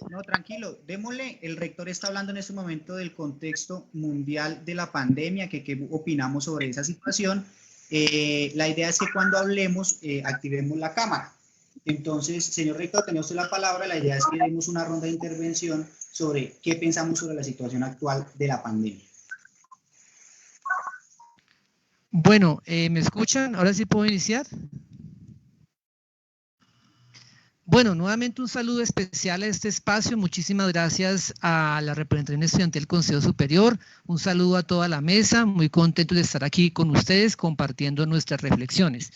No, tranquilo, démosle, el rector está hablando en este momento del contexto mundial de la pandemia, que qué opinamos sobre esa situación. La idea es que cuando hablemos, activemos la cámara. Entonces, señor rector, tenía usted la palabra, la idea es que demos una ronda de intervención sobre qué pensamos sobre la situación actual de la pandemia. Bueno, ¿me escuchan? ¿Ahora sí puedo iniciar? Bueno, nuevamente un saludo especial a este espacio. Muchísimas gracias a la representación estudiantil del Consejo Superior. Un saludo a toda la mesa. Muy contento de estar aquí con ustedes compartiendo nuestras reflexiones.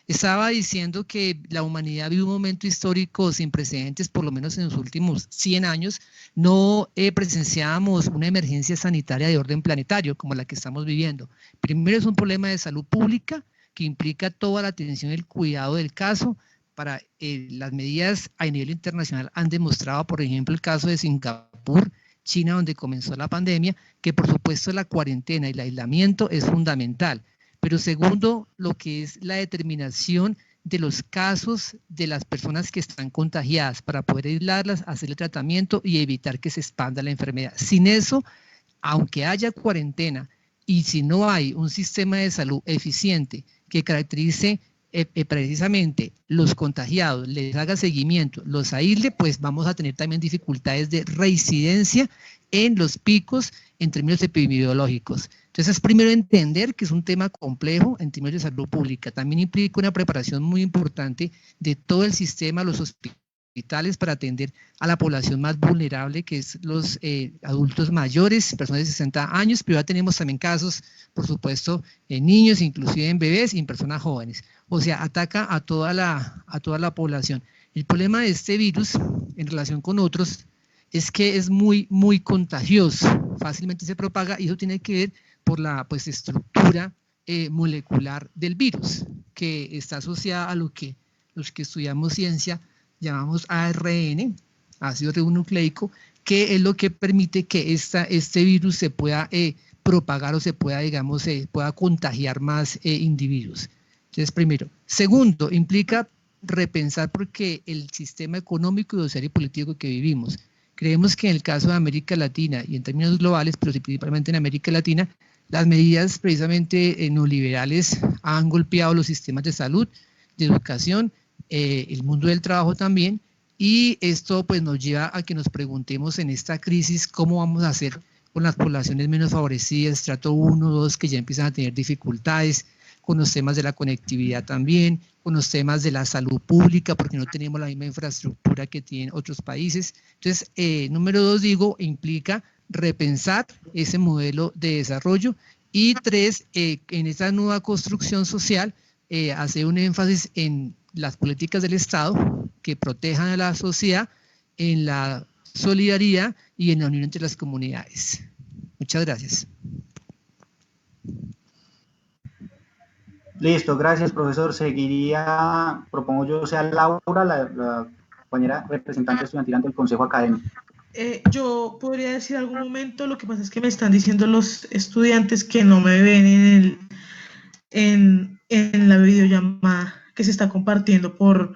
Estaba diciendo que la humanidad vive un momento histórico sin precedentes, por lo menos en los últimos 100 años. No presenciábamos una emergencia sanitaria de orden planetario como la que estamos viviendo. Primero es un problema de salud pública que implica toda la atención y el cuidado del caso. Para las medidas a nivel internacional han demostrado, por ejemplo, el caso de Singapur, China, donde comenzó la pandemia, que por supuesto la cuarentena y el aislamiento es fundamental. Pero segundo, lo que es la determinación de los casos de las personas que están contagiadas para poder aislarlas, hacer el tratamiento y evitar que se expanda la enfermedad. Sin eso, aunque haya cuarentena y si no hay un sistema de salud eficiente que caracterice precisamente los contagiados, les haga seguimiento, los aísle, pues vamos a tener también dificultades de reincidencia en los picos en términos epidemiológicos. Entonces, es primero entender que es un tema complejo en términos de salud pública. También implica una preparación muy importante de todo el sistema, los hospitales para atender a la población más vulnerable, que es los adultos mayores, personas de 60 años, pero ya tenemos también casos, por supuesto, en niños, inclusive en bebés y en personas jóvenes. O sea, ataca a toda la población. El problema de este virus, en relación con otros, es que es muy, muy contagioso, fácilmente se propaga y eso tiene que ver por la pues, estructura molecular del virus, que está asociada a lo que los que estudiamos ciencia llamamos ARN, ácido ribonucleico, que es lo que permite que este virus se pueda propagar o se pueda, digamos, pueda contagiar más individuos. Entonces, primero. Segundo, implica repensar porque el sistema económico, social y político que vivimos. Creemos que en el caso de América Latina y en términos globales, pero principalmente en América Latina, las medidas precisamente neoliberales han golpeado los sistemas de salud, de educación, el mundo del trabajo también, y esto pues nos lleva a que nos preguntemos en esta crisis cómo vamos a hacer con las poblaciones menos favorecidas, estrato 1, 2, que ya empiezan a tener dificultades, con los temas de la conectividad también, con los temas de la salud pública, porque no tenemos la misma infraestructura que tienen otros países. Entonces, número 2, digo, implica repensar ese modelo de desarrollo. Y 3, en esta nueva construcción social, hacer un énfasis en las políticas del Estado que protejan a la sociedad, en la solidaridad y en la unión entre las comunidades. Muchas gracias. Listo, gracias, profesor. Seguiría, propongo yo, sea Laura, la compañera representante estudiantil ante el Consejo Académico. Yo podría decir algún momento, lo que pasa es que me están diciendo los estudiantes que no me ven en la videollamada que se está compartiendo por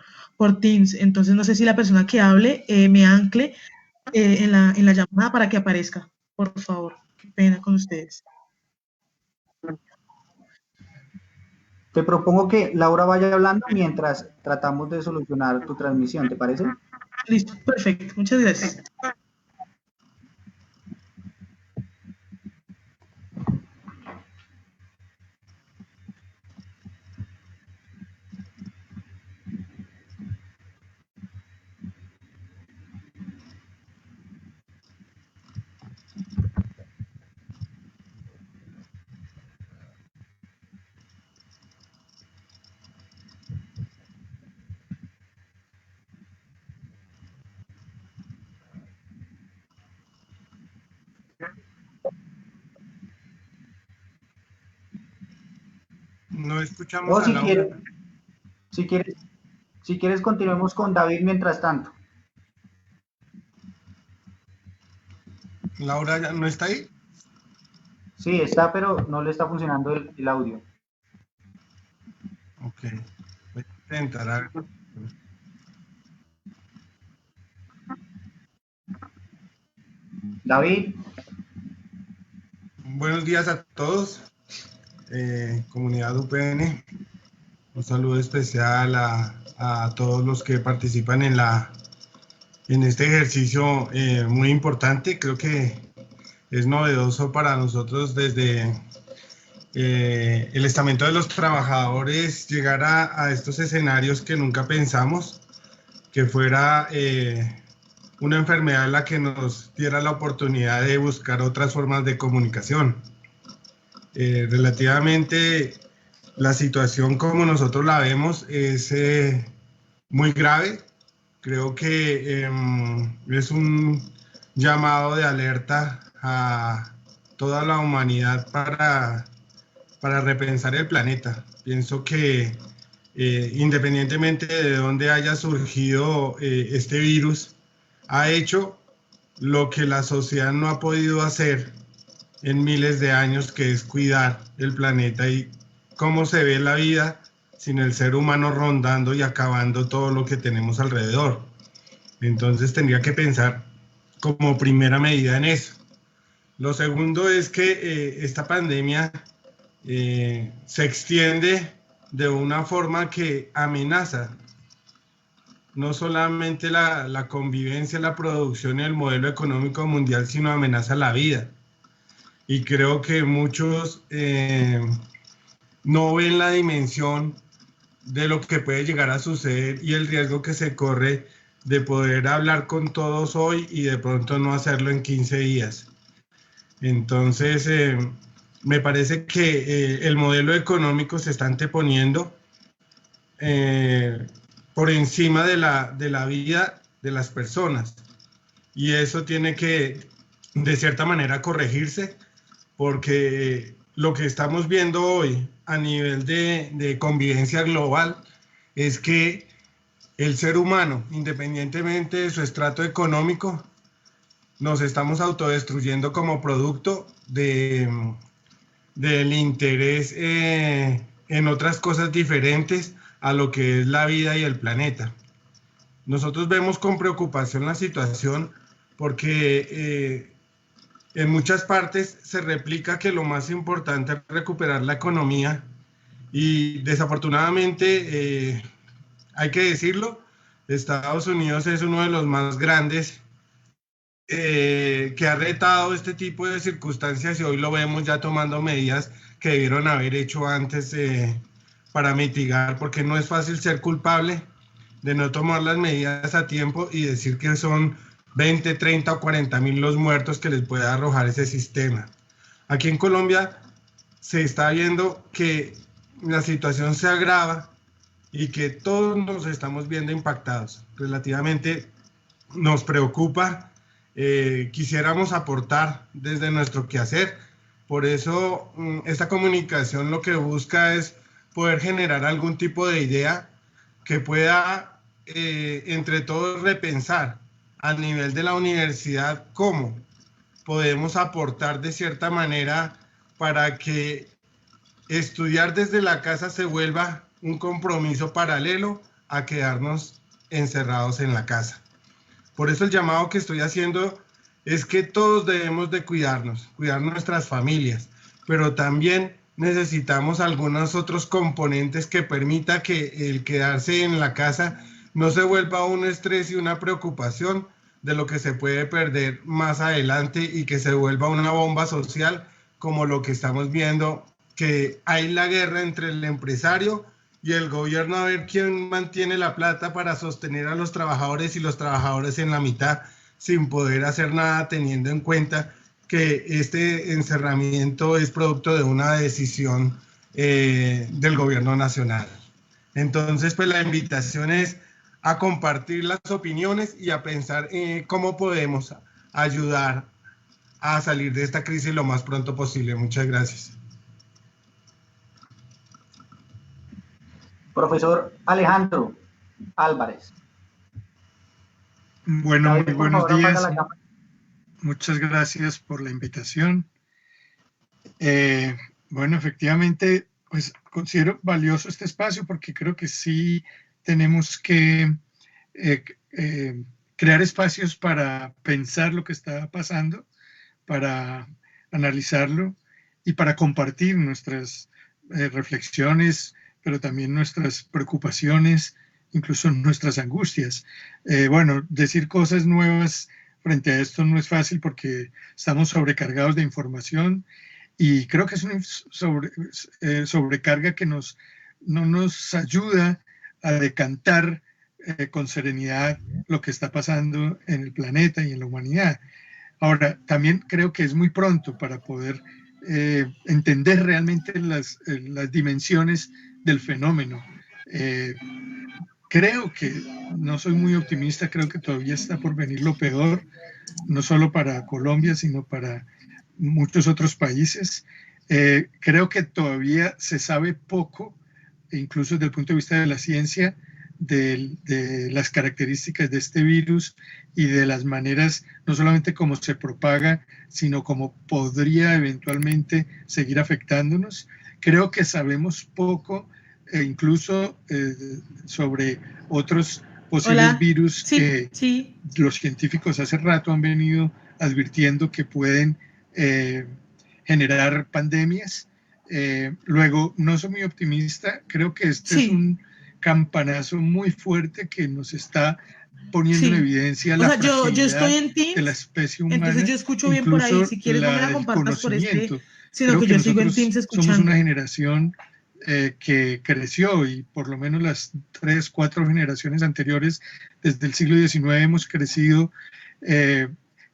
Teams. Entonces, no sé si la persona que hable me ancle en la llamada para que aparezca, por favor. Qué pena con ustedes. Te propongo que Laura vaya hablando mientras tratamos de solucionar tu transmisión, ¿te parece? Listo, perfecto. Muchas gracias. No escuchamos a Laura. Si quieres, continuemos con David mientras tanto. ¿Laura ya no está ahí? Sí, está, pero no le está funcionando el audio. Ok. Voy a intentar algo. David. Buenos días a todos, comunidad UPN. Un saludo especial a todos los que participan en este ejercicio muy importante. Creo que es novedoso para nosotros desde el estamento de los trabajadores llegar a estos escenarios que nunca pensamos que fuera una enfermedad la que nos diera la oportunidad de buscar otras formas de comunicación. Relativamente la situación como nosotros la vemos es muy grave. Creo que es un llamado de alerta a toda la humanidad para repensar el planeta. Pienso que independientemente de dónde haya surgido este virus, ha hecho lo que la sociedad no ha podido hacer en miles de años, que es cuidar el planeta y cómo se ve la vida sin el ser humano rondando y acabando todo lo que tenemos alrededor. Entonces tendría que pensar como primera medida en eso. Lo segundo es que esta pandemia se extiende de una forma que amenaza no solamente la convivencia, la producción y el modelo económico mundial, sino amenaza la vida. Y creo que muchos no ven la dimensión de lo que puede llegar a suceder y el riesgo que se corre de poder hablar con todos hoy y de pronto no hacerlo en 15 días. Entonces, me parece que el modelo económico se está anteponiendo por encima de la vida de las personas. Y eso tiene que, de cierta manera, corregirse, porque lo que estamos viendo hoy a nivel de convivencia global es que el ser humano, independientemente de su estrato económico, nos estamos autodestruyendo como producto del interés en otras cosas diferentes a lo que es la vida y el planeta. Nosotros vemos con preocupación la situación porque en muchas partes se replica que lo más importante es recuperar la economía y desafortunadamente, hay que decirlo, Estados Unidos es uno de los más grandes que ha retado este tipo de circunstancias y hoy lo vemos ya tomando medidas que debieron haber hecho antes para mitigar, porque no es fácil ser culpable de no tomar las medidas a tiempo y decir que son 20, 30 o 40.000 los muertos que les puede arrojar ese sistema. Aquí en Colombia se está viendo que la situación se agrava y que todos nos estamos viendo impactados. Relativamente nos preocupa, quisiéramos aportar desde nuestro quehacer. Por eso esta comunicación lo que busca es poder generar algún tipo de idea que pueda entre todos repensar a nivel de la universidad cómo podemos aportar de cierta manera para que estudiar desde la casa se vuelva un compromiso paralelo a quedarnos encerrados en la casa. Por eso el llamado que estoy haciendo es que todos debemos de cuidarnos, cuidar nuestras familias, pero también necesitamos algunos otros componentes que permita que el quedarse en la casa no se vuelva un estrés y una preocupación de lo que se puede perder más adelante y que se vuelva una bomba social como lo que estamos viendo, que hay la guerra entre el empresario y el gobierno a ver quién mantiene la plata para sostener a los trabajadores y los trabajadores en la mitad sin poder hacer nada, teniendo en cuenta que este encerramiento es producto de una decisión del gobierno nacional. Entonces, pues la invitación es a compartir las opiniones y a pensar cómo podemos ayudar a salir de esta crisis lo más pronto posible. Muchas gracias. Profesor Alejandro Álvarez. Bueno, David, muy por buenos favor, apaga días. la cámara. Muchas gracias por la invitación. Bueno, efectivamente, pues considero valioso este espacio porque creo que sí tenemos que crear espacios para pensar lo que está pasando, para analizarlo y para compartir nuestras reflexiones, pero también nuestras preocupaciones, incluso nuestras angustias. Bueno, decir cosas nuevas frente a esto no es fácil porque estamos sobrecargados de información y creo que es una sobrecarga que no nos ayuda a decantar con serenidad lo que está pasando en el planeta y en la humanidad. Ahora, también creo que es muy pronto para poder entender realmente las dimensiones del fenómeno. Creo que no soy muy optimista, creo que todavía está por venir lo peor, no solo para Colombia, sino para muchos otros países. Creo que todavía se sabe poco, incluso desde el punto de vista de la ciencia, de las características de este virus y de las maneras, no solamente cómo se propaga, sino cómo podría eventualmente seguir afectándonos. Creo que sabemos poco, incluso sobre otros posibles virus que los científicos hace rato han venido advirtiendo que pueden generar pandemias. Luego, no soy muy optimista, creo que este es un campanazo muy fuerte que nos está poniendo en evidencia la fragilidad yo estoy en Teams, de la especie humana. Entonces yo escucho bien por ahí, si quieres no me la compartas por sino creo que yo sigo en Teams escuchando. Somos una generación que creció y por lo menos las 3, 4 generaciones anteriores desde el siglo XIX hemos crecido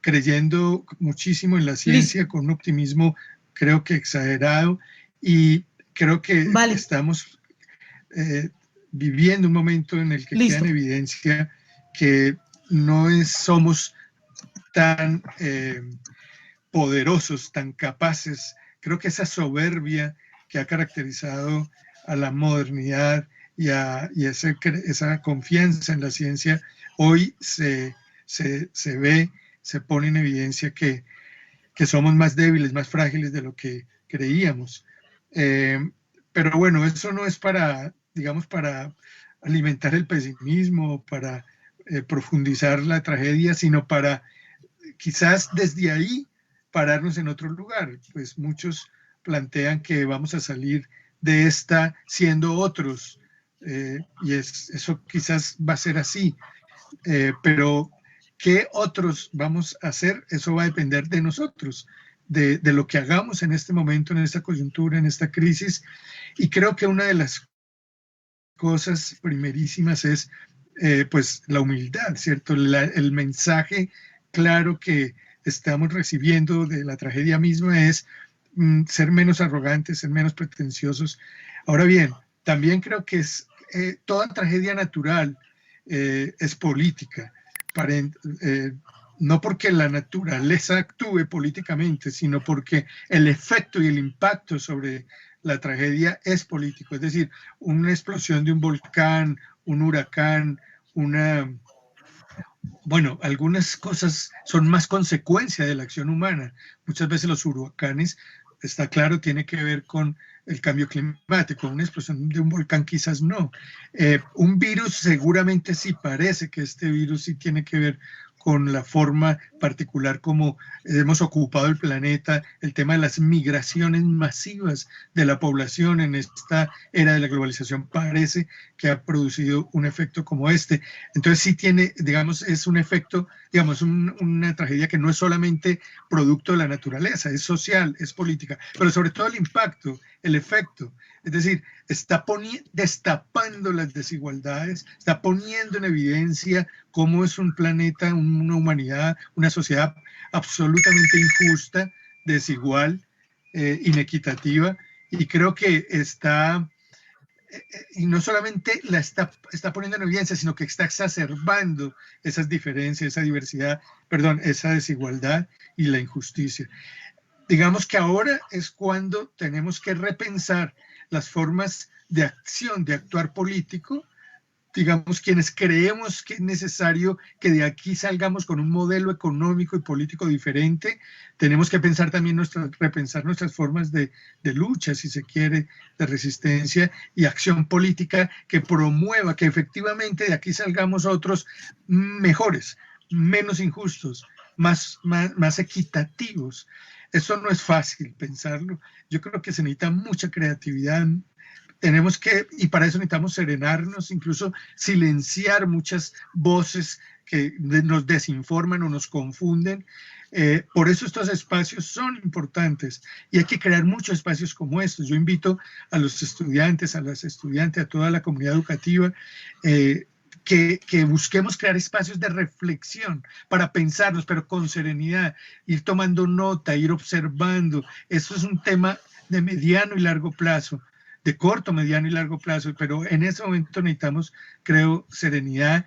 creyendo muchísimo en la ciencia, con un optimismo creo que exagerado, y creo que estamos viviendo un momento en el que queda en evidencia que no somos tan poderosos, tan capaces. Creo que esa soberbia que ha caracterizado a la modernidad y esa confianza en la ciencia, hoy se ve, se pone en evidencia que somos más débiles, más frágiles de lo que creíamos. Pero bueno, eso no es para, digamos, para alimentar el pesimismo, para profundizar la tragedia, sino para quizás desde ahí pararnos en otro lugar. Pues muchos plantean que vamos a salir de esta siendo otros, y eso quizás va a ser así, pero ¿qué otros vamos a hacer? Eso va a depender de nosotros, de lo que hagamos en este momento, en esta coyuntura, en esta crisis. Y creo que una de las cosas primerísimas es pues la humildad, ¿cierto? El mensaje claro que estamos recibiendo de la tragedia misma es ser menos arrogantes, ser menos pretenciosos. Ahora bien, también creo que toda tragedia natural es política, no porque la naturaleza actúe políticamente, sino porque el efecto y el impacto sobre la tragedia es político. Es decir, una explosión de un volcán, un huracán, bueno, algunas cosas son más consecuencia de la acción humana. Muchas veces los huracanes, está claro, tiene que ver con el cambio climático. Una explosión de un volcán quizás no. Un virus seguramente sí, parece que este virus sí tiene que ver con la forma particular como hemos ocupado el planeta, el tema de las migraciones masivas de la población en esta era de la globalización parece que ha producido un efecto como este. Entonces sí tiene, digamos, es un efecto, digamos, una tragedia que no es solamente producto de la naturaleza, es social, es política, pero sobre todo el impacto, el efecto. Es decir, está destapando las desigualdades, está poniendo en evidencia cómo es un planeta, una humanidad, una sociedad absolutamente injusta, desigual, inequitativa, y creo que y no solamente la está poniendo en evidencia, sino que está exacerbando esas diferencias, esa diversidad, perdón, esa desigualdad y la injusticia. Digamos que ahora es cuando tenemos que repensar las formas de acción, de actuar político, digamos, quienes creemos que es necesario que de aquí salgamos con un modelo económico y político diferente, tenemos que pensar también repensar nuestras formas de lucha, si se quiere, de resistencia y acción política que promueva que efectivamente de aquí salgamos otros mejores, menos injustos, más equitativos. Eso no es fácil pensarlo. Yo creo que se necesita mucha creatividad. Tenemos que, y para eso necesitamos serenarnos, incluso silenciar muchas voces que nos desinforman o nos confunden. Por eso estos espacios son importantes y hay que crear muchos espacios como estos. Yo invito a los estudiantes, a las estudiantes, a toda la comunidad educativa, que busquemos crear espacios de reflexión para pensarnos, pero con serenidad, ir tomando nota, ir observando. Eso es un tema de mediano y largo plazo, de corto, mediano y largo plazo, pero en ese momento necesitamos, creo, serenidad,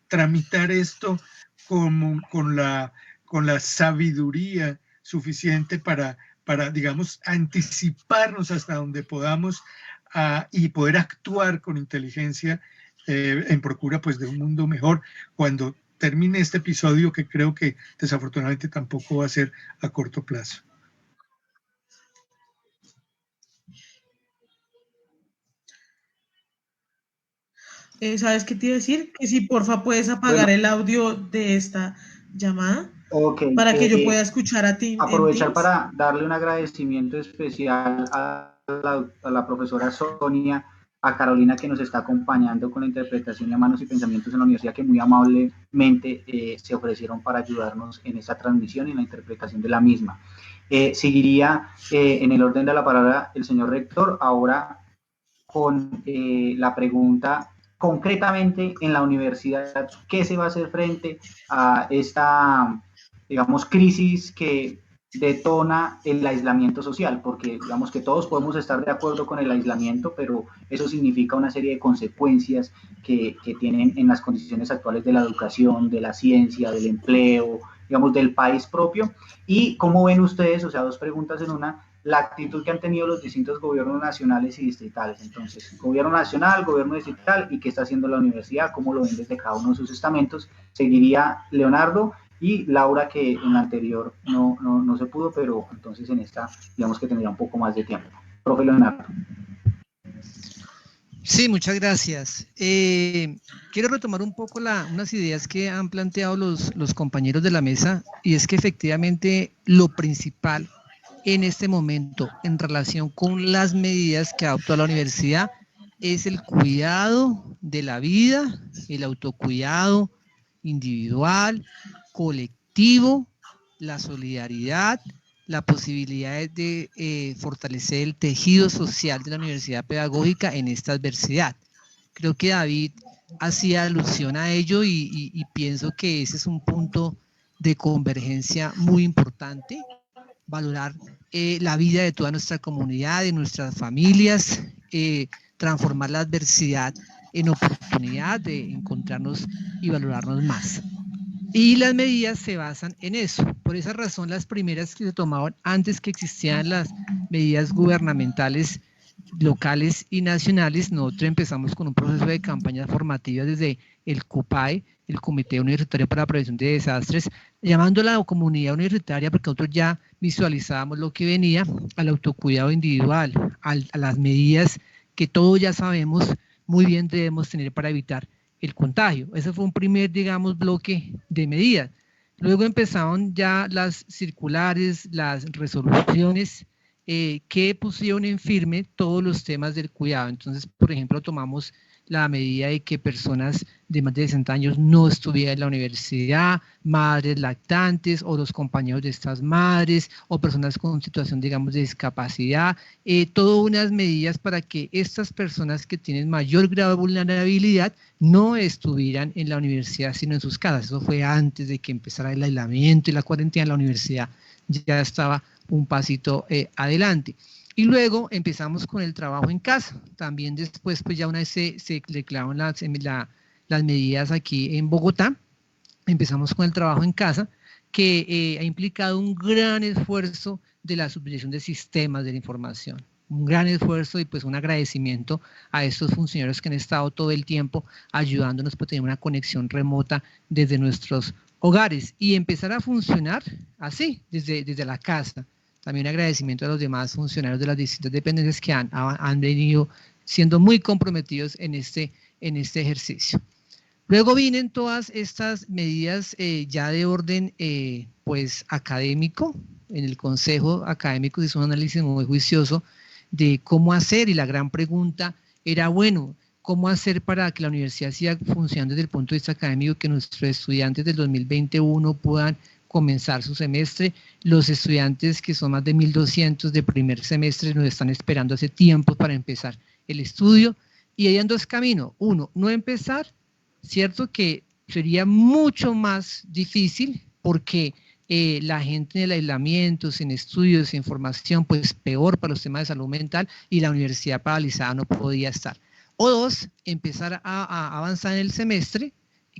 tramitar esto con la sabiduría suficiente para digamos, anticiparnos hasta donde podamos y poder actuar con inteligencia en procura pues, de un mundo mejor cuando termine este episodio, que creo que desafortunadamente tampoco va a ser a corto plazo. ¿Sabes qué te iba a decir? Que si porfa puedes apagar el audio de esta llamada para que yo pueda escuchar a ti. Aprovechar para darle un agradecimiento especial a la profesora Sonia, a Carolina, que nos está acompañando con la interpretación de Manos y Pensamientos en la universidad, que muy amablemente se ofrecieron para ayudarnos en esta transmisión y en la interpretación de la misma. Seguiría en el orden de la palabra el señor rector, ahora con la pregunta concretamente en la universidad, ¿qué se va a hacer frente a esta, digamos, crisis que detona el aislamiento social? Porque digamos que todos podemos estar de acuerdo con el aislamiento, pero eso significa una serie de consecuencias que tienen en las condiciones actuales de la educación, de la ciencia, del empleo, digamos, del país propio. ¿Y cómo ven ustedes, o sea, dos preguntas en una, la actitud que han tenido los distintos gobiernos nacionales y distritales? Entonces, gobierno nacional, gobierno distrital, y qué está haciendo la universidad, cómo lo ven desde cada uno de sus estamentos. Seguiría Leonardo y Laura, que en la anterior no se pudo, pero entonces en esta, digamos que tendría un poco más de tiempo. Profe Leonardo. Sí, muchas gracias. Quiero retomar un poco unas ideas que han planteado los compañeros de la mesa, y es que efectivamente lo principal en este momento en relación con las medidas que adoptó la universidad es el cuidado de la vida, el autocuidado individual, colectivo, la solidaridad, la posibilidad de fortalecer el tejido social de la universidad pedagógica en esta adversidad. Creo que David hacía alusión a ello y pienso que ese es un punto de convergencia muy importante, valorar la vida de toda nuestra comunidad, de nuestras familias, transformar la adversidad en oportunidad de encontrarnos y valorarnos más. Y las medidas se basan en eso. Por esa razón, las primeras que se tomaban antes que existían las medidas gubernamentales locales y nacionales, nosotros empezamos con un proceso de campañas formativas desde el CUPAE, el Comité Universitario para la Prevención de Desastres, llamando a la comunidad universitaria, porque nosotros ya visualizábamos lo que venía, al autocuidado individual, a las medidas que todos ya sabemos muy bien debemos tener para evitar el contagio. Ese fue un primer, digamos, bloque de medidas. Luego empezaron ya las circulares, las resoluciones que pusieron en firme todos los temas del cuidado. Entonces, por ejemplo, tomamos la medida de que personas de más de 60 años no estuvieran en la universidad, madres lactantes o los compañeros de estas madres o personas con situación, digamos, de discapacidad, todas unas medidas para que estas personas que tienen mayor grado de vulnerabilidad no estuvieran en la universidad, sino en sus casas. Eso fue antes de que empezara el aislamiento y la cuarentena. La universidad ya estaba un pasito adelante. Y luego empezamos con el trabajo en casa. También después, pues ya una vez se declararon las medidas aquí en Bogotá, empezamos con el trabajo en casa, que ha implicado un gran esfuerzo de la subdirección de sistemas de la información. Un gran esfuerzo y pues un agradecimiento a estos funcionarios que han estado todo el tiempo ayudándonos para tener una conexión remota desde nuestros hogares y empezar a funcionar así, desde la casa. También agradecimiento a los demás funcionarios de las distintas dependencias que han venido siendo muy comprometidos en este ejercicio. Luego vienen todas estas medidas ya de orden pues académico. En el Consejo Académico se hizo un análisis muy juicioso de cómo hacer, y la gran pregunta era, bueno, ¿cómo hacer para que la universidad siga funcionando desde el punto de vista académico, que nuestros estudiantes del 2021 puedan comenzar su semestre? Los estudiantes que son más de 1.200 de primer semestre nos están esperando hace tiempo para empezar el estudio, y hay dos caminos. Uno, no empezar, cierto que sería mucho más difícil porque la gente en el aislamiento, sin estudios, sin formación, pues peor para los temas de salud mental, y la universidad paralizada no podía estar. O dos, empezar a avanzar en el semestre,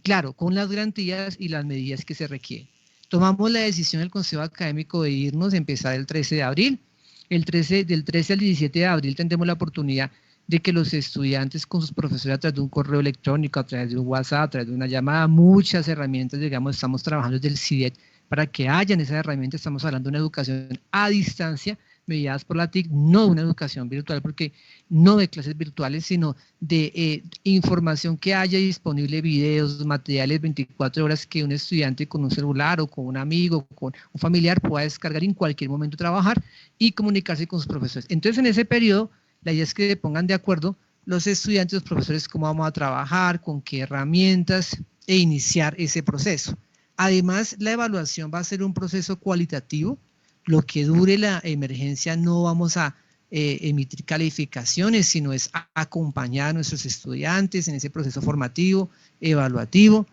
claro, con las garantías y las medidas que se requieren. Tomamos la decisión del Consejo Académico de irnos, empezar el 13 de abril. Del 13 al 17 de abril tendremos la oportunidad de que los estudiantes con sus profesores, a través de un correo electrónico, a través de un WhatsApp, a través de una llamada, muchas herramientas, digamos, estamos trabajando desde el CIDET para que hayan esas herramientas. Estamos hablando de una educación a distancia, mediadas por la TIC, no de una educación virtual, porque no de clases virtuales, sino de información que haya disponible, videos, materiales 24 horas que un estudiante con un celular o con un amigo, con un familiar pueda descargar en cualquier momento, trabajar y comunicarse con sus profesores. Entonces, en ese periodo, la idea es que se pongan de acuerdo los estudiantes, los profesores, cómo vamos a trabajar, con qué herramientas, e iniciar ese proceso. Además, la evaluación va a ser un proceso cualitativo. Lo que dure la emergencia no vamos a emitir calificaciones, sino es acompañar a nuestros estudiantes en ese proceso formativo, evaluativo.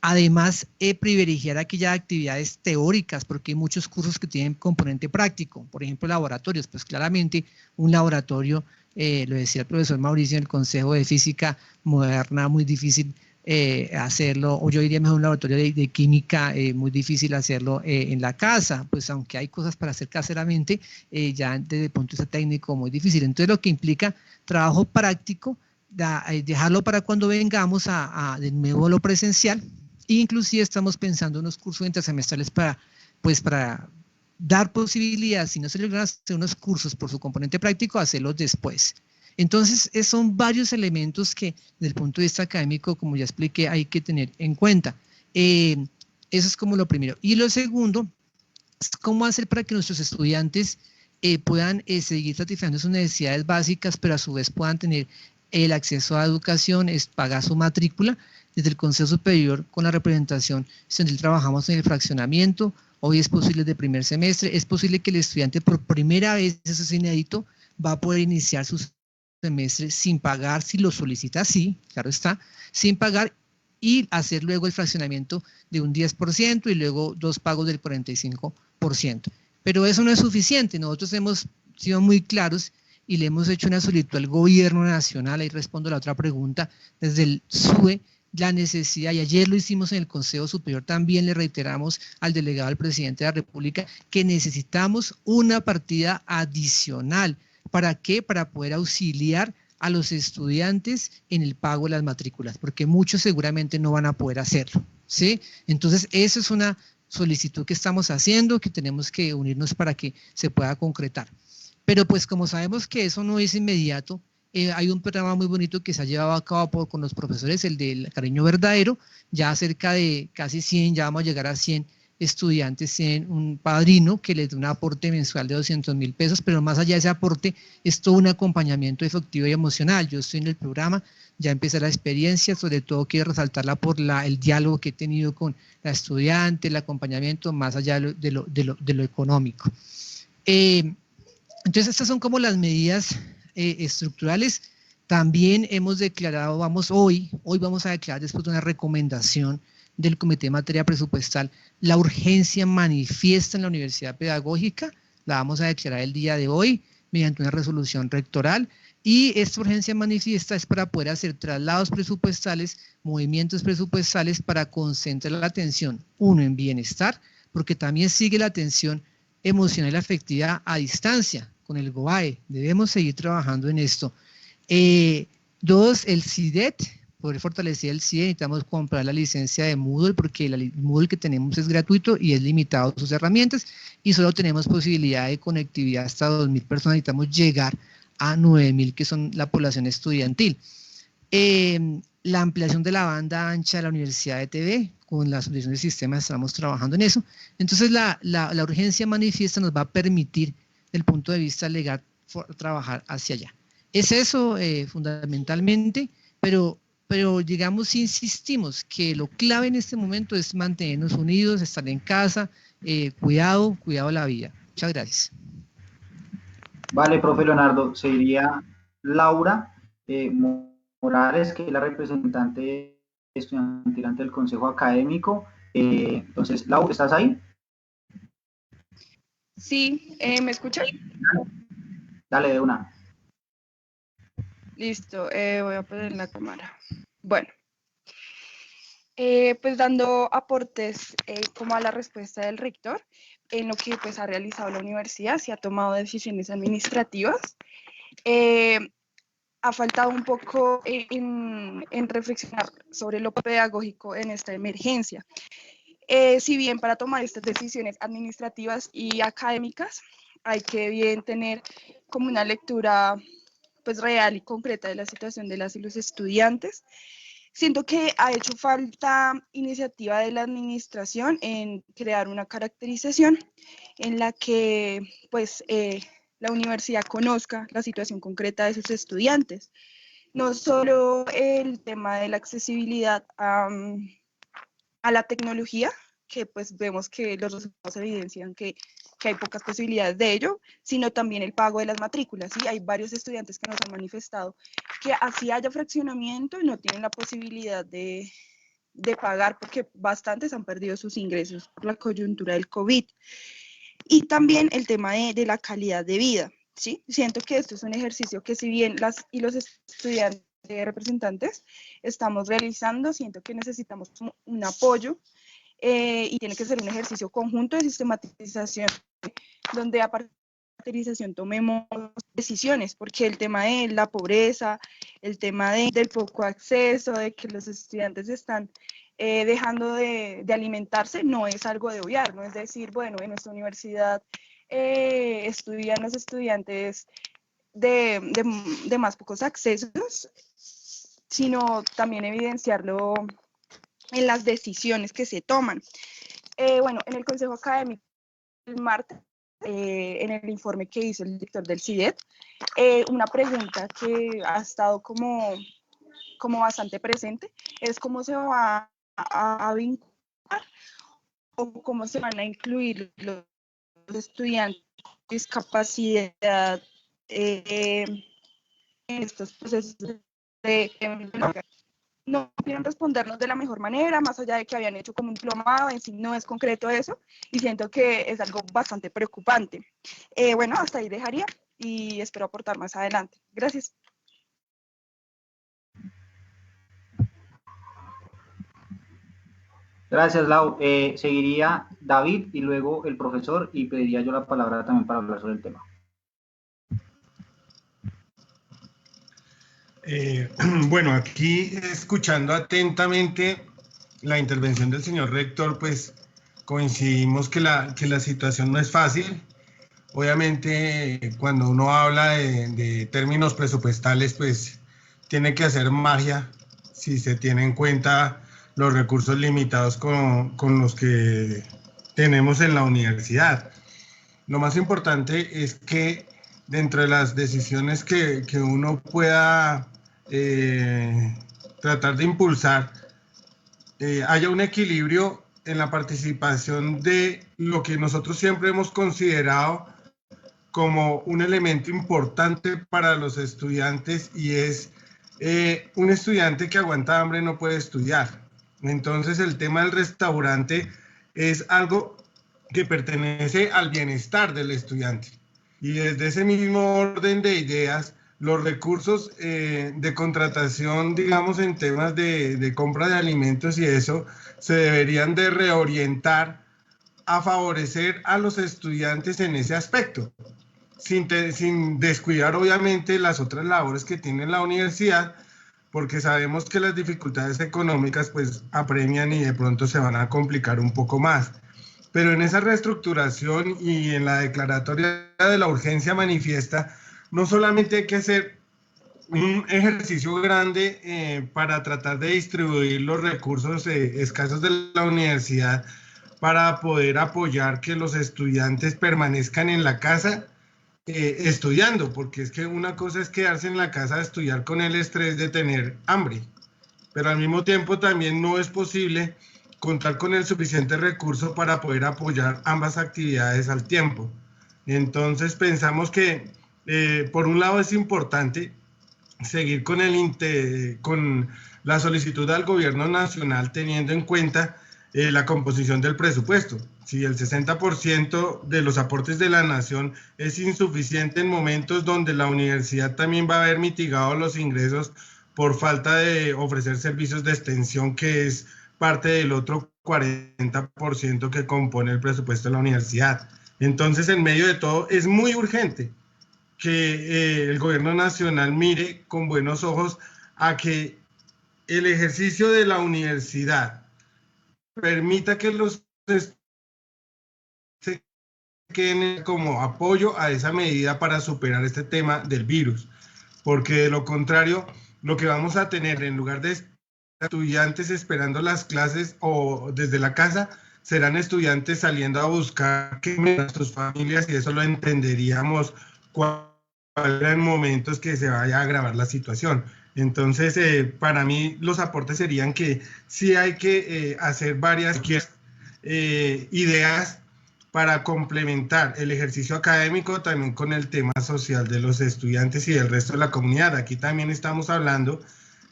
Además, privilegiar aquellas actividades teóricas, porque hay muchos cursos que tienen componente práctico, por ejemplo, laboratorios. Pues claramente un laboratorio, lo decía el profesor Mauricio en el Consejo de Física Moderna, muy difícil hacerlo, o yo diría mejor un laboratorio de química, muy difícil hacerlo en la casa, pues aunque hay cosas para hacer caseramente, ya desde el punto de vista técnico muy difícil. Entonces, lo que implica trabajo práctico, dejarlo para cuando vengamos de nuevo a lo presencial. Inclusive estamos pensando en unos cursos intersemestrales para dar posibilidad, si no se logran hacer unos cursos por su componente práctico, hacerlos después. Entonces, son varios elementos que desde el punto de vista académico, como ya expliqué, hay que tener en cuenta. Eso es como lo primero. Y lo segundo, ¿cómo hacer para que nuestros estudiantes puedan seguir satisfaciendo sus necesidades básicas, pero a su vez puedan tener el acceso a educación, pagar su matrícula? Desde el Consejo Superior, con la representación, donde trabajamos en el fraccionamiento. Hoy es posible de primer semestre, es posible que el estudiante por primera vez, eso es inédito, va a poder iniciar su semestre sin pagar, si lo solicita, sí, claro está, sin pagar, y hacer luego el fraccionamiento de un 10% y luego 2 pagos del 45%. Pero eso no es suficiente. Nosotros hemos sido muy claros y le hemos hecho una solicitud al gobierno nacional. Ahí respondo a la otra pregunta, desde el SUE, la necesidad, y ayer lo hicimos en el Consejo Superior, también le reiteramos al delegado del presidente de la República que necesitamos una partida adicional. ¿Para qué? Para poder auxiliar a los estudiantes en el pago de las matrículas, porque muchos seguramente no van a poder hacerlo, ¿sí? Entonces, eso es una solicitud que estamos haciendo, que tenemos que unirnos para que se pueda concretar. Pero pues como sabemos que eso no es inmediato, hay un programa muy bonito que se ha llevado a cabo con los profesores, el del Cariño Verdadero, ya cerca de casi 100, ya vamos a llegar a 100 estudiantes en un padrino que les da un aporte mensual de 200.000 pesos, pero más allá de ese aporte es todo un acompañamiento efectivo y emocional. Yo estoy en el programa, ya empecé la experiencia, sobre todo quiero resaltarla por el diálogo que he tenido con la estudiante, el acompañamiento más allá de lo económico. Entonces, estas son como las medidas estructurales. También hemos declarado, hoy vamos a declarar, después de una recomendación del Comité de Materia Presupuestal, la urgencia manifiesta en la Universidad Pedagógica. La vamos a declarar el día de hoy mediante una resolución rectoral, y esta urgencia manifiesta es para poder hacer traslados presupuestales, movimientos presupuestales para concentrar la atención, uno, en bienestar, porque también sigue la atención emocional y afectiva a distancia con el GOAE. Debemos seguir trabajando en esto. Dos, el CIDET, poder fortalecer el CIDET, necesitamos comprar la licencia de Moodle, porque el Moodle que tenemos es gratuito y es limitado sus herramientas, y solo tenemos posibilidad de conectividad hasta 2.000 personas, necesitamos llegar a 9.000, que son la población estudiantil. la ampliación de la banda ancha de la Universidad de TV, con la Asociación de Sistemas estamos trabajando en eso. Entonces la urgencia manifiesta nos va a permitir, desde el punto de vista legal, trabajar hacia allá. Es eso fundamentalmente, pero digamos, insistimos que lo clave en este momento es mantenernos unidos, estar en casa, cuidado la vida. Muchas gracias. Vale, profe Leonardo, seguiría Laura Morales, que es la representante estudiantil ante el Consejo Académico. Entonces, Laura, ¿estás ahí? Sí, ¿me escuchan? Dale, de una. Listo, voy a poner la cámara. Bueno, pues dando aportes como a la respuesta del rector, en lo que pues ha realizado la universidad, se ha tomado decisiones administrativas. Ha faltado un poco en reflexionar sobre lo pedagógico en esta emergencia. Si bien para tomar estas decisiones administrativas y académicas hay que bien tener como una lectura pues real y concreta de la situación de las y los estudiantes, siento que ha hecho falta iniciativa de la administración en crear una caracterización en la que pues la universidad conozca la situación concreta de sus estudiantes. No solo el tema de la accesibilidad a la tecnología, que pues vemos que los resultados evidencian que hay pocas posibilidades de ello, sino también el pago de las matrículas. ¿Sí? Hay varios estudiantes que nos han manifestado que así haya fraccionamiento y no tienen la posibilidad de pagar porque bastantes han perdido sus ingresos por la coyuntura del COVID. Y también el tema de la calidad de vida. ¿Sí? Siento que esto es un ejercicio que si bien las y los estudiantes representantes estamos realizando, siento que necesitamos un apoyo y tiene que ser un ejercicio conjunto de sistematización donde a partir de la caracterización tomemos decisiones, porque el tema de la pobreza, el tema del poco acceso, de que los estudiantes están dejando de alimentarse, no es algo de obviar, no es decir, bueno, en nuestra universidad estudian los estudiantes de más pocos accesos, sino también evidenciarlo en las decisiones que se toman. Bueno, en el Consejo Académico el martes, en el informe que hizo el director del CIDET, una pregunta que ha estado como bastante presente es cómo se va a vincular o cómo se van a incluir los estudiantes con discapacidad en estos procesos no quieren respondernos de la mejor manera, más allá de que habían hecho como un diplomado, en sí no es concreto eso, y siento que es algo bastante preocupante. Bueno, hasta ahí dejaría y espero aportar más adelante. Gracias. Gracias, Lau. Seguiría David y luego el profesor y pediría yo la palabra también para hablar sobre el tema. Bueno, aquí escuchando atentamente la intervención del señor rector, pues coincidimos que la situación no es fácil. Obviamente, cuando uno habla de términos presupuestales, pues tiene que hacer magia si se tiene en cuenta los recursos limitados con los que tenemos en la universidad. Lo más importante es que dentro de las decisiones que uno pueda tratar de impulsar, haya un equilibrio en la participación de lo que nosotros siempre hemos considerado como un elemento importante para los estudiantes, y es un estudiante que aguanta hambre no puede estudiar. Entonces el tema del restaurante es algo que pertenece al bienestar del estudiante. Y desde ese mismo orden de ideas, los recursos de contratación, digamos, en temas de compra de alimentos y eso, se deberían de reorientar a favorecer a los estudiantes en ese aspecto, sin descuidar obviamente las otras labores que tiene la universidad, porque sabemos que las dificultades económicas pues apremian y de pronto se van a complicar un poco más. Pero en esa reestructuración y en la declaratoria de la urgencia manifiesta, no solamente hay que hacer un ejercicio grande para tratar de distribuir los recursos escasos de la universidad para poder apoyar que los estudiantes permanezcan en la casa estudiando, porque es que una cosa es quedarse en la casa a estudiar con el estrés de tener hambre, pero al mismo tiempo también no es posible contar con el suficiente recurso para poder apoyar ambas actividades al tiempo. Entonces pensamos que por un lado es importante seguir con la solicitud al gobierno nacional teniendo en cuenta la composición del presupuesto. Si el 60% de los aportes de la nación es insuficiente en momentos donde la universidad también va a haber mitigado los ingresos por falta de ofrecer servicios de extensión, que es parte del otro 40% que compone el presupuesto de la universidad. Entonces, en medio de todo, es muy urgente que el gobierno nacional mire con buenos ojos a que el ejercicio de la universidad permita que los se queden como apoyo a esa medida para superar este tema del virus, porque de lo contrario, lo que vamos a tener en lugar de estudiantes esperando las clases o desde la casa, serán estudiantes saliendo a buscar que sus familias, y eso lo entenderíamos cuando en momentos que se vaya a agravar la situación. Entonces, para mí los aportes serían que sí hay que hacer varias ideas para complementar el ejercicio académico también con el tema social de los estudiantes y del resto de la comunidad. Aquí también estamos hablando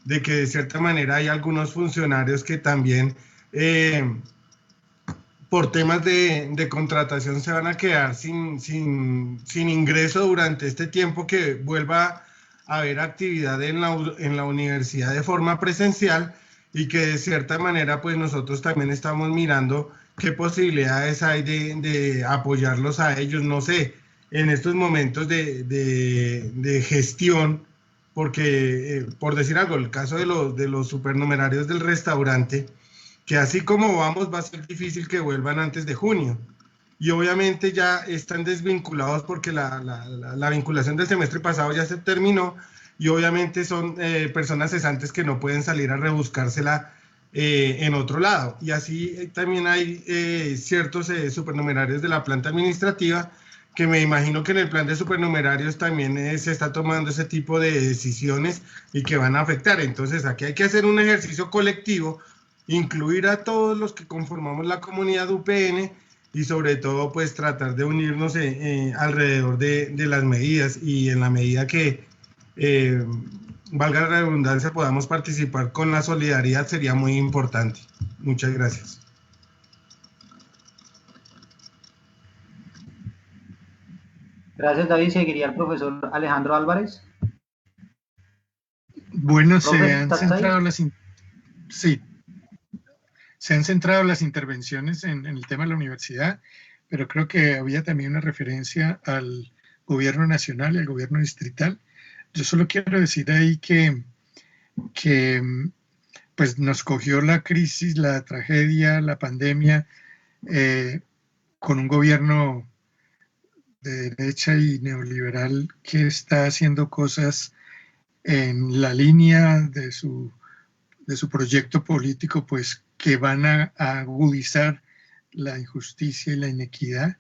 de que de cierta manera hay algunos funcionarios que también por temas de contratación se van a quedar sin ingreso durante este tiempo que vuelva a haber actividad en la universidad de forma presencial, y que de cierta manera pues nosotros también estamos mirando qué posibilidades hay de apoyarlos a ellos, no sé, en estos momentos de gestión, porque por decir algo, el caso de los supernumerarios del restaurante, que así como vamos va a ser difícil que vuelvan antes de junio, y obviamente ya están desvinculados porque la vinculación del semestre pasado ya se terminó, y obviamente son personas cesantes que no pueden salir a rebuscársela en otro lado. Y así también hay ciertos supernumerarios de la planta administrativa, que me imagino que en el plan de supernumerarios también se está tomando ese tipo de decisiones y que van a afectar. Entonces aquí hay que hacer un ejercicio colectivo, incluir a todos los que conformamos la comunidad UPN, y sobre todo pues tratar de unirnos alrededor de las medidas, y en la medida que valga la redundancia podamos participar con la solidaridad sería muy importante. Muchas gracias. Gracias, David. Seguiría el profesor Alejandro Álvarez. Bueno, se han centrado las intervenciones en el tema de la universidad, pero creo que había también una referencia al gobierno nacional y al gobierno distrital. Yo solo quiero decir ahí que pues nos cogió la crisis, la tragedia, la pandemia, con un gobierno de derecha y neoliberal que está haciendo cosas en la línea de su proyecto político, pues que van a agudizar la injusticia y la inequidad.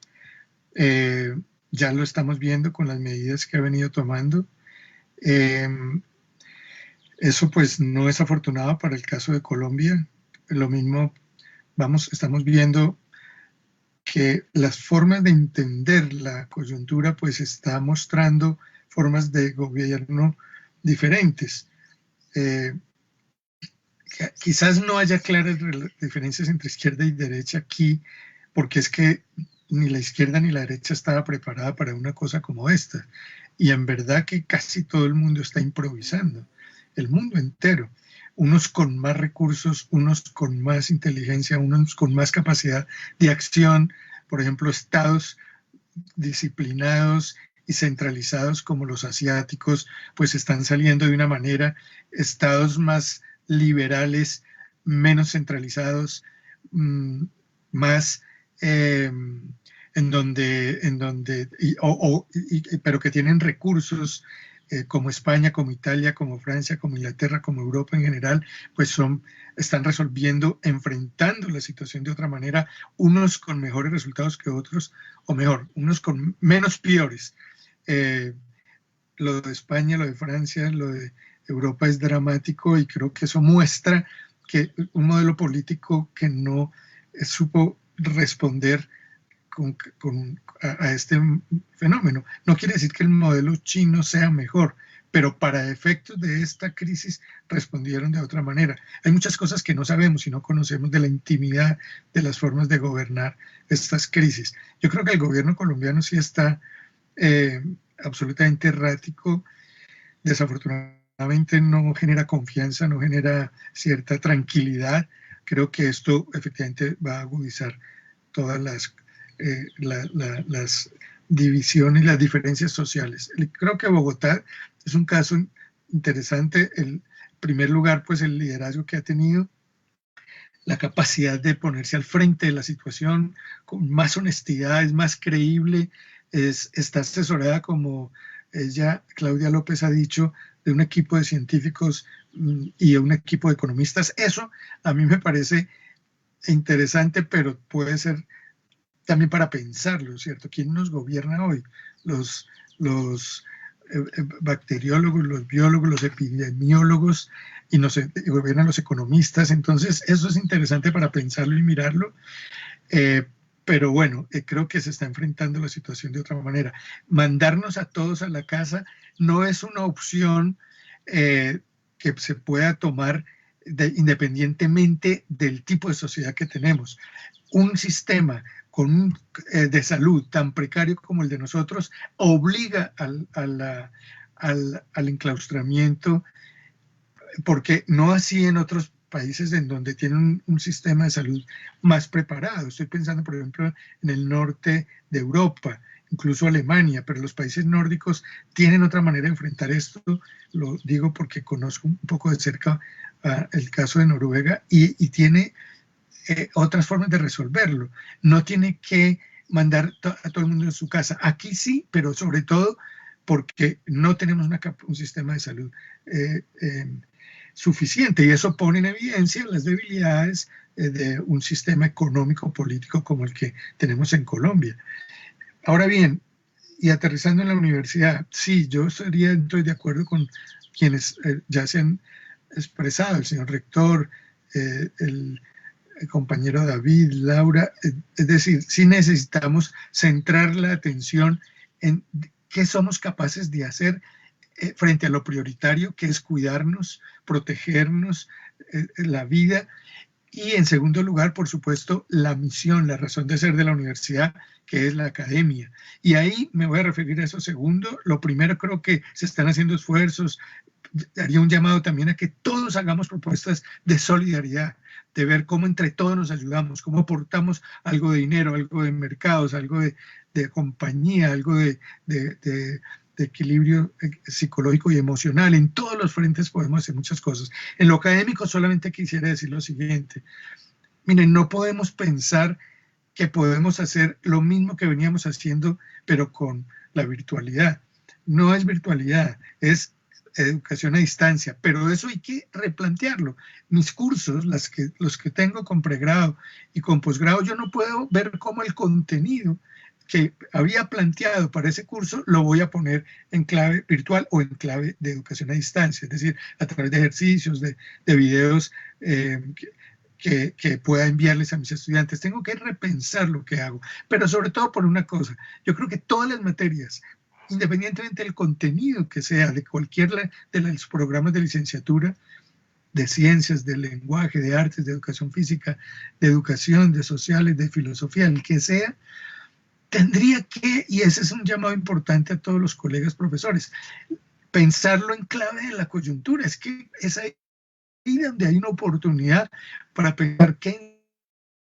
Ya lo estamos viendo con las medidas que ha venido tomando. Eso pues no es afortunado para el caso de Colombia. Lo mismo estamos viendo que las formas de entender la coyuntura pues está mostrando formas de gobierno diferentes. Quizás no haya claras diferencias entre izquierda y derecha aquí, porque es que ni la izquierda ni la derecha estaba preparada para una cosa como esta. Y en verdad que casi todo el mundo está improvisando, el mundo entero. Unos con más recursos, unos con más inteligencia, unos con más capacidad de acción. Por ejemplo, estados disciplinados y centralizados como los asiáticos, pues están saliendo de una manera. Estados más liberales, menos centralizados, más pero que tienen recursos, como España, como Italia, como Francia, como Inglaterra, como Europa en general, pues están resolviendo, enfrentando la situación de otra manera, unos con mejores resultados que otros, o mejor, unos con menos peores. Lo de España, lo de Francia, lo de Europa es dramático y creo que eso muestra que un modelo político que no supo responder a este fenómeno. No quiere decir que el modelo chino sea mejor, pero para efectos de esta crisis respondieron de otra manera. Hay muchas cosas que no sabemos y no conocemos de la intimidad de las formas de gobernar estas crisis. Yo creo que el gobierno colombiano sí está absolutamente errático. Desafortunadamente no genera confianza, no genera cierta tranquilidad. Creo que esto efectivamente va a agudizar todas las divisiones y las diferencias sociales. Creo que Bogotá es un caso interesante. En primer lugar, pues el liderazgo que ha tenido, la capacidad de ponerse al frente de la situación con más honestidad, es más creíble, está asesorada, como ella, Claudia López, ha dicho, de un equipo de científicos y de un equipo de economistas. Eso a mí me parece interesante, pero puede ser también para pensarlo, ¿cierto? ¿Quién nos gobierna hoy? Los bacteriólogos, los biólogos, los epidemiólogos, y nos gobiernan los economistas. Entonces, eso es interesante para pensarlo y mirarlo. Pero bueno, creo que se está enfrentando la situación de otra manera. Mandarnos a todos a la casa no es una opción que se pueda tomar independientemente del tipo de sociedad que tenemos. Un sistema de salud tan precario como el de nosotros obliga al enclaustramiento, porque no así en otros países en donde tienen un sistema de salud más preparado. Estoy pensando, por ejemplo, en el norte de Europa, incluso Alemania, pero los países nórdicos tienen otra manera de enfrentar esto. Lo digo porque conozco un poco de cerca el caso de Noruega y tiene otras formas de resolverlo. No tiene que mandar a todo el mundo en su casa. Aquí sí, pero sobre todo porque no tenemos un sistema de salud suficiente, y eso pone en evidencia las debilidades de un sistema económico político como el que tenemos en Colombia. Ahora bien, y aterrizando en la universidad, sí, yo estoy de acuerdo con quienes ya se han expresado, el señor rector, el compañero David, Laura, es decir, sí necesitamos centrar la atención en qué somos capaces de hacer frente a lo prioritario, que es cuidarnos, protegernos, la vida, y en segundo lugar, por supuesto, la misión, la razón de ser de la universidad, que es la academia. Y ahí me voy a referir a eso segundo. Lo primero, creo que se están haciendo esfuerzos. Haría un llamado también a que todos hagamos propuestas de solidaridad, de ver cómo entre todos nos ayudamos, cómo aportamos algo de dinero, algo de mercados, algo de compañía, algo de equilibrio psicológico y emocional. En todos los frentes podemos hacer muchas cosas. En lo académico solamente quisiera decir lo siguiente. Miren, no podemos pensar que podemos hacer lo mismo que veníamos haciendo, pero con la virtualidad. No es virtualidad, es educación a distancia, pero eso hay que replantearlo. Mis cursos, los que tengo con pregrado y con posgrado, yo no puedo ver cómo el contenido que había planteado para ese curso lo voy a poner en clave virtual o en clave de educación a distancia, es decir, a través de ejercicios, de videos que pueda enviarles a mis estudiantes. Tengo que repensar lo que hago, pero sobre todo por una cosa, yo creo que todas las materias, independientemente del contenido que sea, de cualquiera de los programas de licenciatura, de ciencias, de lenguaje, de artes, de educación física, de educación, de sociales, de filosofía, el que sea, tendría que, y ese es un llamado importante a todos los colegas profesores, pensarlo en clave de la coyuntura. Es que es ahí donde hay una oportunidad para pensar qué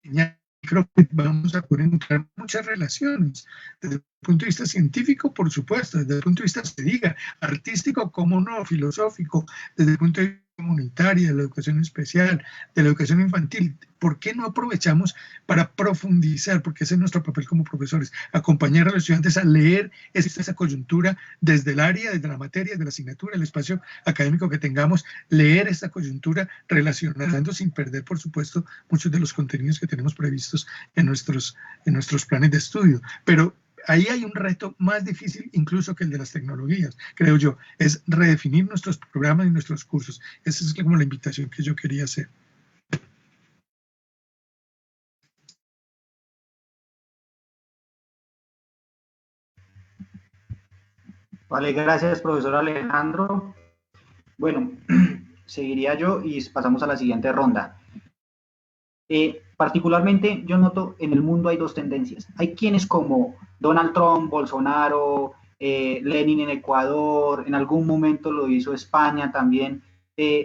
enseñar. Creo que vamos a poder encontrar muchas relaciones, desde el punto de vista científico, por supuesto, desde el punto de vista, se diga, artístico, como no, filosófico, desde el punto de vista comunitaria, de la educación especial, de la educación infantil. ¿Por qué no aprovechamos para profundizar? Porque ese es nuestro papel como profesores, acompañar a los estudiantes a leer esa coyuntura desde el área, desde la materia, desde la asignatura, el espacio académico que tengamos, leer esta coyuntura relacionando sin perder, por supuesto, muchos de los contenidos que tenemos previstos en nuestros planes de estudio. Pero ahí hay un reto más difícil incluso que el de las tecnologías, creo yo, es redefinir nuestros programas y nuestros cursos. Esa es como la invitación que yo quería hacer. Vale, gracias, profesor Alejandro. Bueno, seguiría yo y pasamos a la siguiente ronda. Particularmente yo noto en el mundo hay dos tendencias. Hay quienes como Donald Trump, Bolsonaro, Lenin en Ecuador, en algún momento lo hizo España también.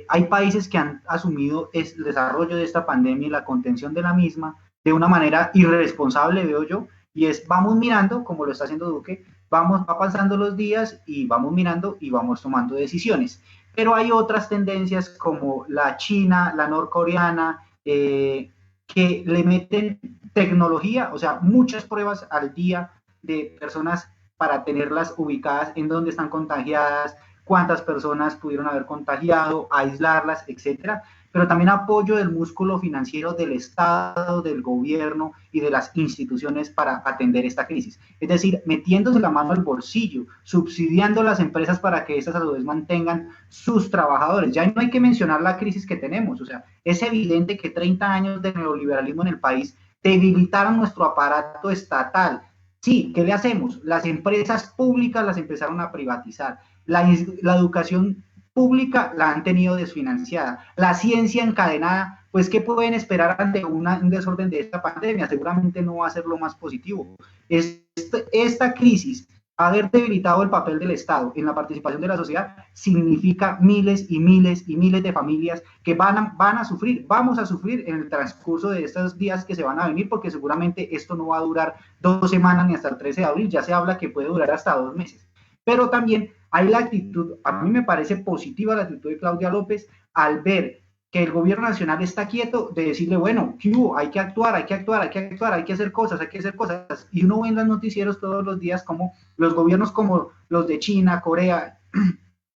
Hay países que han asumido el desarrollo de esta pandemia y la contención de la misma de una manera irresponsable, veo yo, y es vamos mirando, como lo está haciendo Duque, va pasando los días y vamos mirando y vamos tomando decisiones. Pero hay otras tendencias como la china, la norcoreana, que le meten tecnología, o sea, muchas pruebas al día de personas para tenerlas ubicadas en dónde están contagiadas, cuántas personas pudieron haber contagiado, aislarlas, etcétera, pero también apoyo del músculo financiero del Estado, del gobierno y de las instituciones para atender esta crisis. Es decir, metiéndose la mano al bolsillo, subsidiando a las empresas para que estas a su vez mantengan sus trabajadores. Ya no hay que mencionar la crisis que tenemos, o sea, es evidente que 30 años de neoliberalismo en el país debilitaron nuestro aparato estatal. Sí, ¿qué le hacemos? Las empresas públicas las empezaron a privatizar. La educación pública la han tenido desfinanciada. La ciencia encadenada, pues, ¿qué pueden esperar ante un desorden de esta pandemia? Seguramente no va a ser lo más positivo. Esta crisis, haber debilitado el papel del Estado en la participación de la sociedad, significa miles y miles y miles de familias que van a sufrir, vamos a sufrir en el transcurso de estos días que se van a venir, porque seguramente esto no va a durar 2 semanas ni hasta el 13 de abril, ya se habla que puede durar hasta 2 meses. Pero también hay la actitud, a mí me parece positiva la actitud de Claudia López al ver que el gobierno nacional está quieto, de decirle, bueno, ¿qué hubo? Hay que actuar, hay que actuar, hay que actuar, hay que hacer cosas, hay que hacer cosas. Y uno ve en los noticieros todos los días como los gobiernos como los de China, Corea,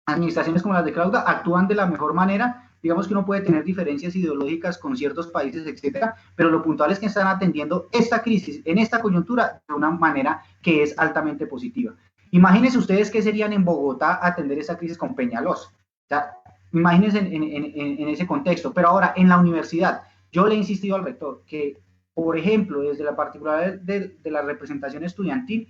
administraciones como las de Claudia, actúan de la mejor manera. Digamos que uno puede tener diferencias ideológicas con ciertos países, etcétera, pero lo puntual es que están atendiendo esta crisis en esta coyuntura de una manera que es altamente positiva. Imagínense ustedes qué serían en Bogotá atender esa crisis con Peñalosa. O sea, imagínense en ese contexto. Pero ahora, en la universidad, yo le he insistido al rector que, por ejemplo, desde la particularidad de la representación estudiantil,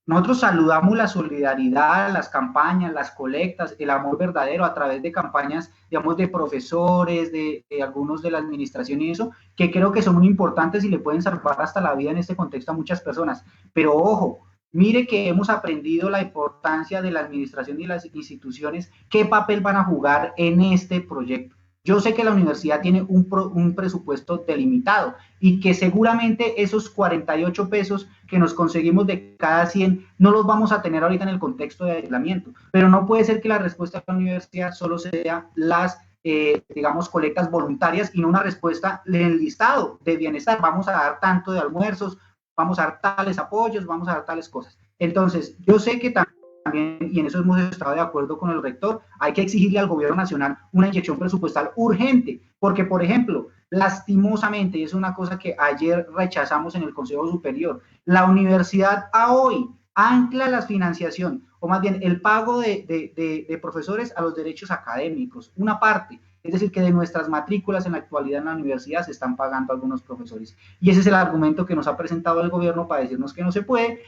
nosotros saludamos la solidaridad, las campañas, las colectas, el amor verdadero a través de campañas, digamos, de profesores, de algunos de la administración y eso, que creo que son muy importantes y le pueden salvar hasta la vida en este contexto a muchas personas. Pero ojo, mire que hemos aprendido la importancia de la administración y las instituciones, qué papel van a jugar en este proyecto. Yo sé que la universidad tiene un presupuesto delimitado y que seguramente esos 48 pesos que nos conseguimos de cada 100 no los vamos a tener ahorita en el contexto de aislamiento, pero no puede ser que la respuesta de la universidad solo sea las digamos, colectas voluntarias y no una respuesta del listado de bienestar. Vamos a dar tanto de almuerzos, vamos a dar tales apoyos, vamos a dar tales cosas. Entonces, yo sé que también, y en eso hemos estado de acuerdo con el rector, hay que exigirle al gobierno nacional una inyección presupuestal urgente, porque, por ejemplo, lastimosamente, y es una cosa que ayer rechazamos en el Consejo Superior, la universidad a hoy ancla la financiación, o más bien el pago de profesores a los derechos académicos, una parte. Es decir, que de nuestras matrículas en la actualidad en la universidad se están pagando algunos profesores. Y ese es el argumento que nos ha presentado el gobierno para decirnos que no se puede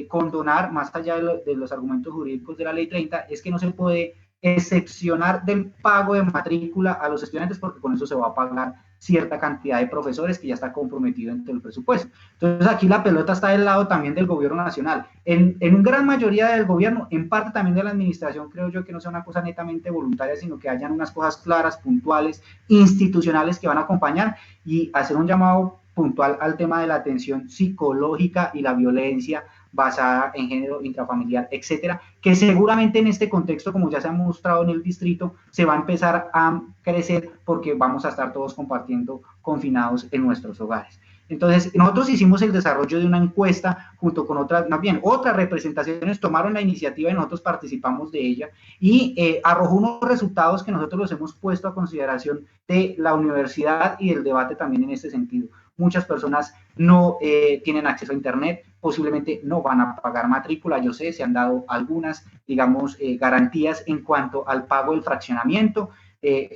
condonar, más allá de los argumentos jurídicos de la ley 30, es que no se puede excepcionar del pago de matrícula a los estudiantes porque con eso se va a pagar cierta cantidad de profesores que ya está comprometido entre el presupuesto. Entonces aquí la pelota está del lado también del gobierno nacional. En gran mayoría del gobierno, en parte también de la administración, creo yo que no sea una cosa netamente voluntaria, sino que hayan unas cosas claras, puntuales, institucionales que van a acompañar y hacer un llamado puntual al tema de la atención psicológica y la violencia basada en género, intrafamiliar, etcétera, que seguramente en este contexto, como ya se ha mostrado en el distrito, se va a empezar a crecer porque vamos a estar todos compartiendo confinados en nuestros hogares. Entonces, nosotros hicimos el desarrollo de una encuesta junto con otras, más bien, otras representaciones tomaron la iniciativa y nosotros participamos de ella y arrojó unos resultados que nosotros los hemos puesto a consideración de la universidad y del debate también en este sentido. Muchas personas no tienen acceso a Internet, posiblemente no van a pagar matrícula, yo sé, se han dado algunas, digamos, garantías en cuanto al pago del fraccionamiento.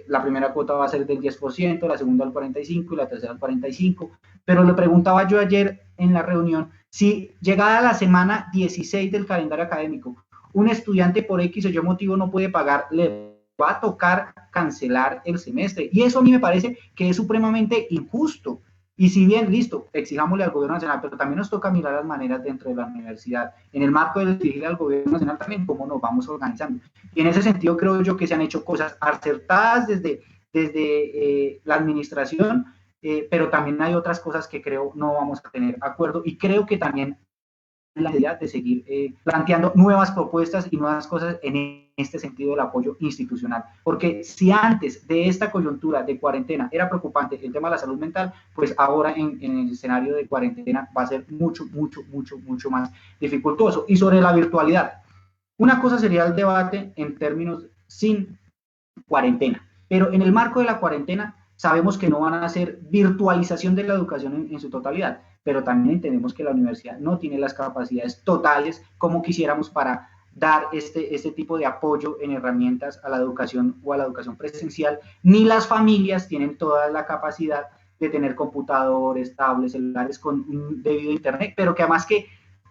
La primera cuota va a ser del 10%, la segunda al 45% y la tercera al 45%, pero le preguntaba yo ayer en la reunión si llegada la semana 16 del calendario académico, un estudiante por X o Y motivo no puede pagar, le va a tocar cancelar el semestre, y eso a mí me parece que es supremamente injusto. Y si bien, listo, exijámosle al gobierno nacional, pero también nos toca mirar las maneras dentro de la universidad, en el marco de exigirle al gobierno nacional también cómo nos vamos organizando. Y en ese sentido creo yo que se han hecho cosas acertadas desde la administración, pero también hay otras cosas que creo no vamos a tener acuerdo, y creo que también la idea de seguir planteando nuevas propuestas y nuevas cosas en este sentido del apoyo institucional. Porque si antes de esta coyuntura de cuarentena era preocupante el tema de la salud mental, pues ahora en el escenario de cuarentena va a ser mucho más dificultoso. Y sobre la virtualidad, una cosa sería el debate en términos sin cuarentena, pero en el marco de la cuarentena sabemos que no van a hacer virtualización de la educación en su totalidad, pero también entendemos que la universidad no tiene las capacidades totales como quisiéramos para dar este tipo de apoyo en herramientas a la educación o a la educación presencial, ni las familias tienen toda la capacidad de tener computadores, tablets, celulares con un debido internet, pero que además que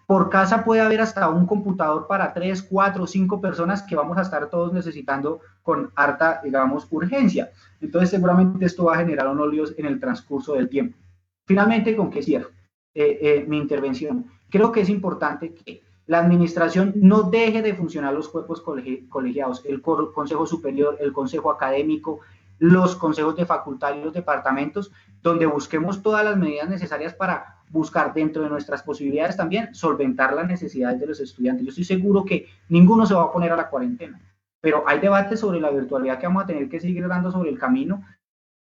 por casa puede haber hasta un computador para 3, 4, 5 personas que vamos a estar todos necesitando con harta, digamos, urgencia. Entonces, seguramente esto va a generar unos líos en el transcurso del tiempo. Finalmente, ¿con qué cierro mi intervención? Creo que es importante que la administración no deje de funcionar los cuerpos colegiados, el Consejo Superior, el Consejo Académico, los consejos de facultad y los departamentos, donde busquemos todas las medidas necesarias para buscar dentro de nuestras posibilidades también solventar las necesidades de los estudiantes. Yo estoy seguro que ninguno se va a oponer a la cuarentena, pero hay debates sobre la virtualidad que vamos a tener que seguir dando sobre el camino.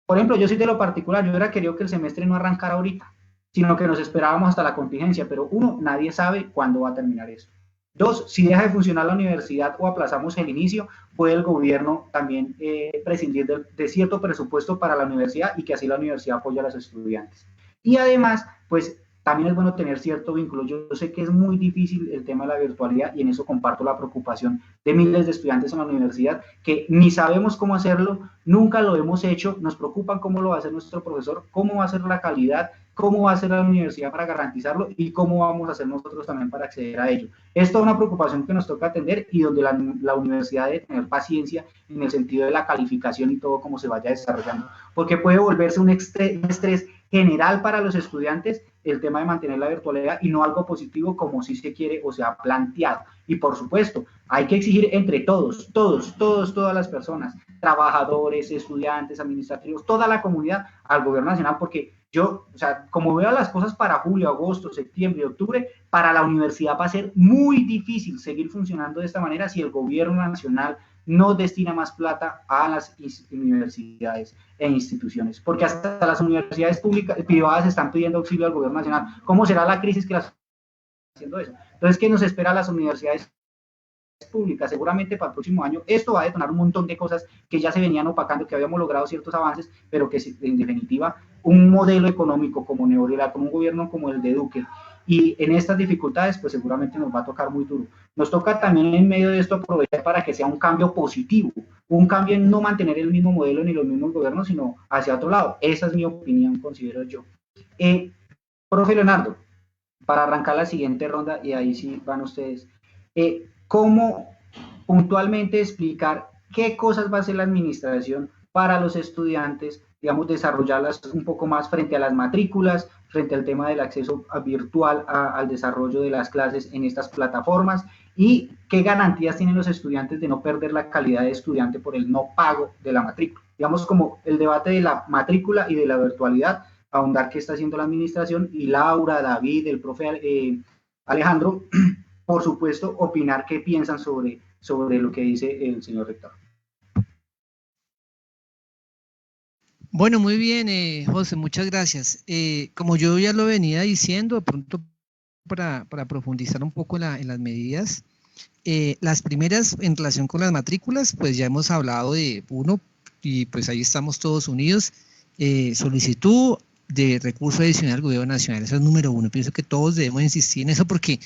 Por ejemplo, yo soy de lo particular, yo hubiera querido que el semestre no arrancara ahorita, sino que nos esperábamos hasta la contingencia, pero uno, nadie sabe cuándo va a terminar esto. Dos, si deja de funcionar la universidad o aplazamos el inicio, puede el gobierno también prescindir de cierto presupuesto para la universidad y que así la universidad apoye a los estudiantes. Y además, pues también es bueno tener cierto vínculo. Yo sé que es muy difícil el tema de la virtualidad y en eso comparto la preocupación de miles de estudiantes en la universidad que ni sabemos cómo hacerlo, nunca lo hemos hecho, nos preocupan cómo lo va a hacer nuestro profesor, cómo va a ser la calidad, cómo va a ser la universidad para garantizarlo y cómo vamos a hacer nosotros también para acceder a ello. Esto es una preocupación que nos toca atender y donde la universidad debe tener paciencia en el sentido de la calificación y todo cómo se vaya desarrollando, porque puede volverse un estrés general para los estudiantes el tema de mantener la virtualidad y no algo positivo como sí se quiere o se ha planteado. Y por supuesto, hay que exigir entre todas las personas, trabajadores, estudiantes, administrativos, toda la comunidad al gobierno nacional, porque yo, o sea, como veo las cosas para julio, agosto, septiembre, octubre, para la universidad va a ser muy difícil seguir funcionando de esta manera si el gobierno nacional no destina más plata a las universidades e instituciones, porque hasta las universidades públicas, privadas están pidiendo auxilio al gobierno nacional. ¿Cómo será la crisis que las está haciendo eso? Entonces, ¿qué nos espera a las universidades públicas? Seguramente para el próximo año esto va a detonar un montón de cosas que ya se venían opacando, que habíamos logrado ciertos avances, pero que en definitiva un modelo económico como neoliberal, con un gobierno como el de Duque, y en estas dificultades, pues seguramente nos va a tocar muy duro. Nos toca también en medio de esto aprovechar para que sea un cambio positivo, un cambio en no mantener el mismo modelo ni los mismos gobiernos, sino hacia otro lado. Esa es mi opinión, considero yo. Profe Leonardo, para arrancar la siguiente ronda, y ahí sí van ustedes, ¿cómo puntualmente explicar qué cosas va a hacer la administración para los estudiantes, digamos, desarrollarlas un poco más frente a las matrículas, frente al tema del acceso virtual al desarrollo de las clases en estas plataformas, y qué garantías tienen los estudiantes de no perder la calidad de estudiante por el no pago de la matrícula? Digamos, como el debate de la matrícula y de la virtualidad, ahondar qué está haciendo la administración, y Laura, David, el profe Alejandro, por supuesto, opinar qué piensan sobre lo que dice el señor rector. Bueno, muy bien, José, muchas gracias. Como yo ya lo venía diciendo, de pronto para profundizar un poco en las medidas, las primeras en relación con las matrículas, pues ya hemos hablado de uno, y pues ahí estamos todos unidos, solicitud de recurso adicional al gobierno nacional, eso es número uno. Pienso que todos debemos insistir en eso porque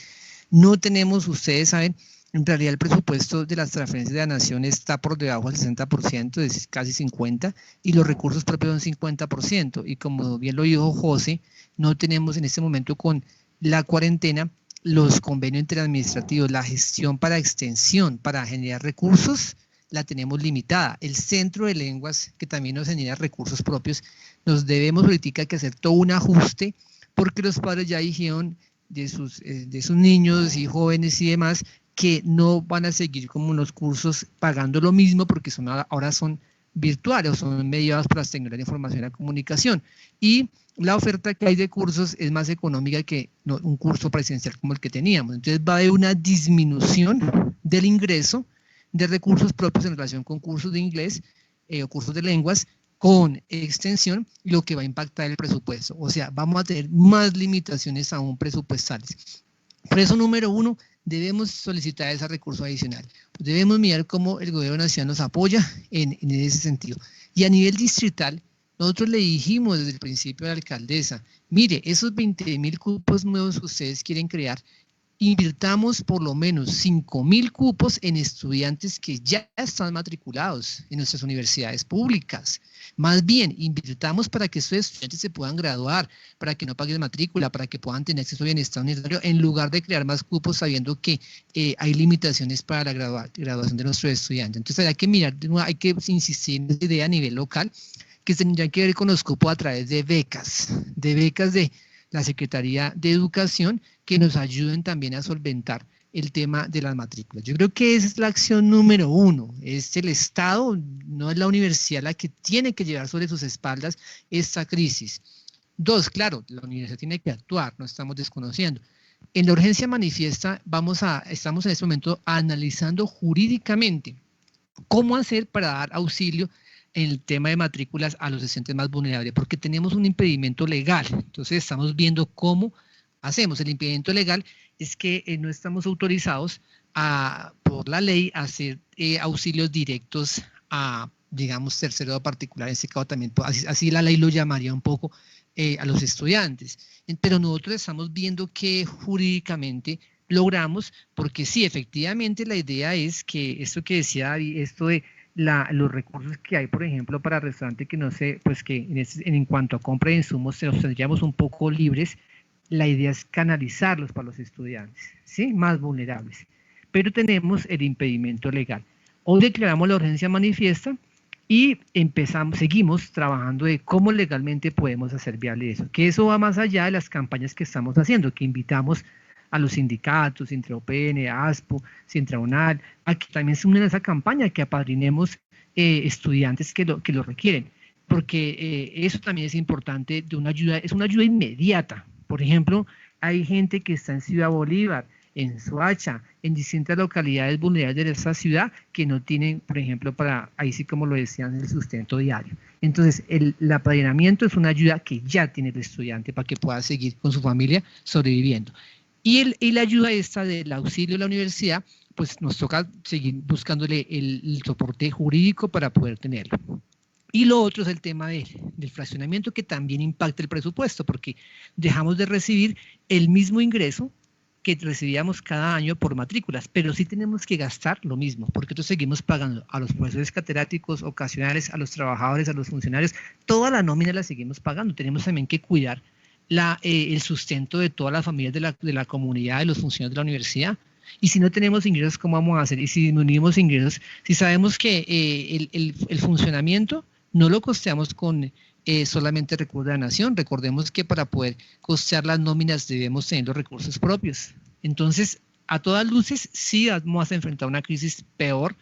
no tenemos, ustedes saben, en realidad el presupuesto de las transferencias de la nación está por debajo del 60%, es casi 50%, y los recursos propios son 50%, y como bien lo dijo José, no tenemos en este momento con la cuarentena los convenios interadministrativos, la gestión para extensión, para generar recursos, la tenemos limitada. El centro de lenguas, que también nos genera recursos propios, nos debemos ahorita que hacer todo un ajuste, porque los padres ya dijeron de sus niños y jóvenes y demás, que no van a seguir como unos cursos pagando lo mismo, porque ahora son virtuales o son mediados por las tecnologías de información y la comunicación. Y la oferta que hay de cursos es más económica que un curso presencial como el que teníamos. Entonces va a haber una disminución del ingreso de recursos propios en relación con cursos de inglés o cursos de lenguas con extensión, lo que va a impactar el presupuesto. O sea, vamos a tener más limitaciones aún presupuestales. Por eso, número uno, debemos solicitar ese recurso adicional. Debemos mirar cómo el gobierno nacional nos apoya en ese sentido. Y a nivel distrital, nosotros le dijimos desde el principio a la alcaldesa, mire, esos 20.000 cupos nuevos que ustedes quieren crear, invirtamos por lo menos 5.000 cupos en estudiantes que ya están matriculados en nuestras universidades públicas. Más bien, invirtamos para que estos estudiantes se puedan graduar, para que no paguen matrícula, para que puedan tener acceso a bienestar universitario, en lugar de crear más cupos sabiendo que hay limitaciones para la graduación de nuestros estudiantes. Entonces hay que mirar, hay que insistir en esa idea a nivel local, que tendrían que ver con los cupos a través de becas de la Secretaría de Educación, que nos ayuden también a solventar el tema de las matrículas. Yo creo que esa es la acción número uno. Es el Estado, no es la universidad la que tiene que llevar sobre sus espaldas esta crisis. Dos, claro, la universidad tiene que actuar, no estamos desconociendo. En la urgencia manifiesta estamos en este momento analizando jurídicamente cómo hacer para dar auxilio en el tema de matrículas a los estudiantes más vulnerables, porque tenemos un impedimento legal. Entonces estamos viendo cómo hacemos. El impedimento legal es que no estamos autorizados por la ley a hacer auxilios directos a, digamos, tercero o particular. En este caso también, así la ley lo llamaría un poco a los estudiantes. Pero nosotros estamos viendo que jurídicamente logramos, porque sí, efectivamente la idea es que esto que decía David, esto de los recursos que hay, por ejemplo, para restaurantes, que no sé, pues que en cuanto a compra de insumos nos tendríamos un poco libres. La idea es canalizarlos para los estudiantes, ¿sí? Más vulnerables. Pero tenemos el impedimento legal. Hoy declaramos la urgencia manifiesta y seguimos trabajando de cómo legalmente podemos hacer viable eso. Que eso va más allá de las campañas que estamos haciendo, que invitamos a los sindicatos, Intraopn, ASPO, Sintraunal, a que también se unen a esa campaña, que apadrinemos estudiantes que lo requieren. Porque eso también es importante, es una ayuda inmediata. Por ejemplo, hay gente que está en Ciudad Bolívar, en Soacha, en distintas localidades vulnerables de esta ciudad que no tienen, por ejemplo, ahí sí como lo decían, el sustento diario. Entonces, el apadrinamiento es una ayuda que ya tiene el estudiante para que pueda seguir con su familia sobreviviendo. Y la ayuda esta del auxilio de la universidad, pues nos toca seguir buscándole el soporte jurídico para poder tenerlo. Y lo otro es el tema del fraccionamiento, que también impacta el presupuesto, porque dejamos de recibir el mismo ingreso que recibíamos cada año por matrículas, pero sí tenemos que gastar lo mismo, porque nosotros seguimos pagando a los profesores catedráticos ocasionales, a los trabajadores, a los funcionarios, toda la nómina la seguimos pagando. Tenemos también que cuidar el sustento de todas las familias de la comunidad, de los funcionarios de la universidad. Y si no tenemos ingresos, ¿cómo vamos a hacer? Y si disminuimos ingresos, si sabemos que el funcionamiento no lo costeamos con solamente recursos de la nación. Recordemos que para poder costear las nóminas debemos tener los recursos propios. Entonces, a todas luces, sí vamos a enfrentar una crisis peor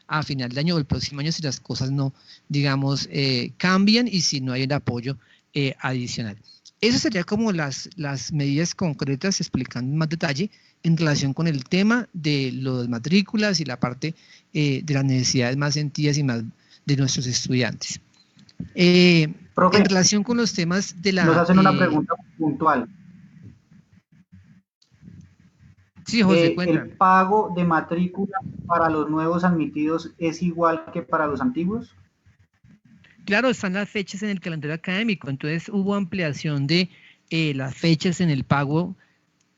a final de año o el próximo año si las cosas no, digamos, cambian y si no hay el apoyo adicional. Eso sería como las medidas concretas explicando en más detalle en relación con el tema de las matrículas y la parte de las necesidades más sentidas y más de nuestros estudiantes. Profe, en relación con los temas de la... nos hacen una pregunta puntual. Sí, José, cuenta. ¿El pago de matrícula para los nuevos admitidos es igual que para los antiguos? Claro, están las fechas en el calendario académico, entonces hubo ampliación de las fechas en el pago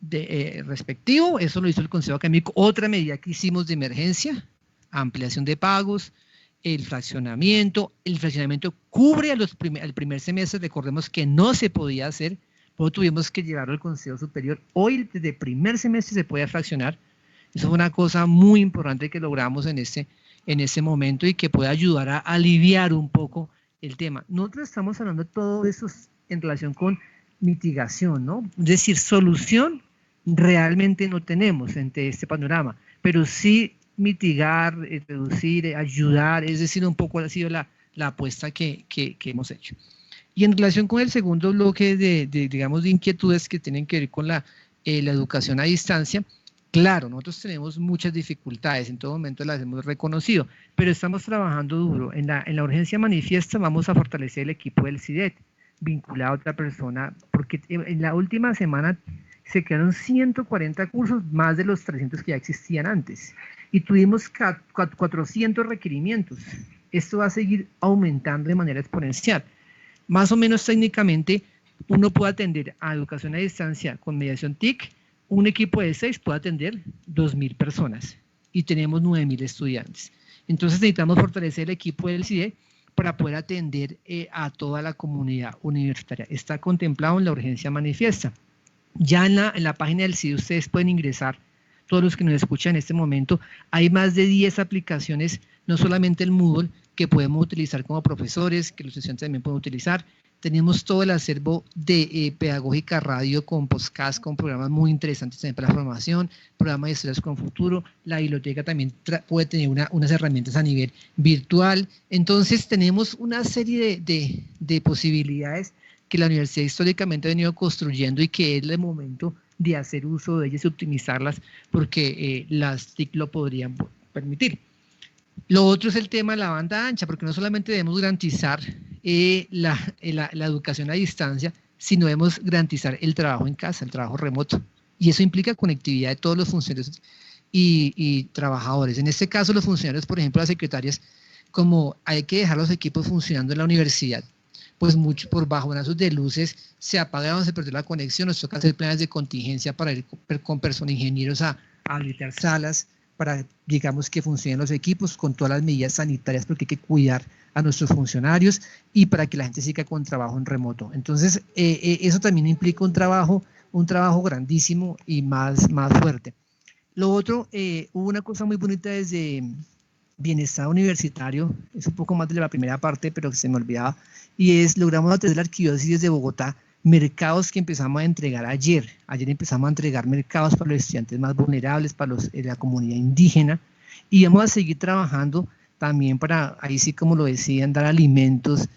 respectivo, eso lo hizo el Consejo Académico. Otra medida que hicimos de emergencia, ampliación de pagos, el fraccionamiento cubre al primer semestre, recordemos que no se podía hacer, pero tuvimos que llevarlo al Consejo Superior. Hoy desde primer semestre se puede fraccionar, eso fue una cosa muy importante que logramos en este momento y que puede ayudar a aliviar un poco el tema. Nosotros estamos hablando de todo eso en relación con mitigación, ¿no? Es decir, solución realmente no tenemos ante este panorama, pero sí mitigar, reducir, ayudar, es decir, un poco ha sido la apuesta que hemos hecho. Y en relación con el segundo bloque digamos, de inquietudes que tienen que ver con la educación a distancia, claro, nosotros tenemos muchas dificultades, en todo momento las hemos reconocido, pero estamos trabajando duro. En la urgencia manifiesta vamos a fortalecer el equipo del CIDET, vinculado a otra persona, porque en la última semana se crearon 140 cursos, más de los 300 que ya existían antes, y tuvimos 400 requerimientos. Esto va a seguir aumentando de manera exponencial. Más o menos técnicamente, uno puede atender a educación a distancia con mediación TIC, un equipo de 6 puede atender 2.000 personas y tenemos 9.000 estudiantes. Entonces necesitamos fortalecer el equipo del CIDE para poder atender a toda la comunidad universitaria. Está contemplado en la urgencia manifiesta. Ya en la página del CIDE ustedes pueden ingresar, todos los que nos escuchan en este momento, hay más de 10 aplicaciones, no solamente el Moodle, que podemos utilizar como profesores, que los estudiantes también pueden utilizar. Tenemos todo el acervo de pedagógica radio con podcast, con programas muy interesantes también para la formación, programas de historias con futuro. La biblioteca también puede tener unas herramientas a nivel virtual. Entonces tenemos una serie de posibilidades que la universidad históricamente ha venido construyendo y que es el momento de hacer uso de ellas y optimizarlas porque las TIC lo podrían permitir. Lo otro es el tema de la banda ancha, porque no solamente debemos garantizar la educación a distancia, sino debemos garantizar el trabajo en casa, el trabajo remoto. Y eso implica conectividad de todos los funcionarios y trabajadores. En este caso, los funcionarios, por ejemplo, las secretarias, como hay que dejar los equipos funcionando en la universidad, pues mucho por bajonazos de luces se apagaron, se perdió la conexión, nos toca hacer planes de contingencia para ir con personas, ingenieros a habilitar salas, para, digamos, que funcionen los equipos con todas las medidas sanitarias, porque hay que cuidar a nuestros funcionarios y para que la gente siga con trabajo en remoto. Entonces, eso también implica un trabajo grandísimo y más fuerte. Lo otro, hubo una cosa muy bonita desde Bienestar Universitario, es un poco más de la primera parte, pero que se me olvidaba, y es, logramos a través de la Arquidiócesis de Bogotá, mercados que empezamos a entregar ayer. Ayer empezamos a entregar mercados para los estudiantes más vulnerables, para la comunidad indígena, y vamos a seguir trabajando también para, ahí sí como lo decían, dar alimentos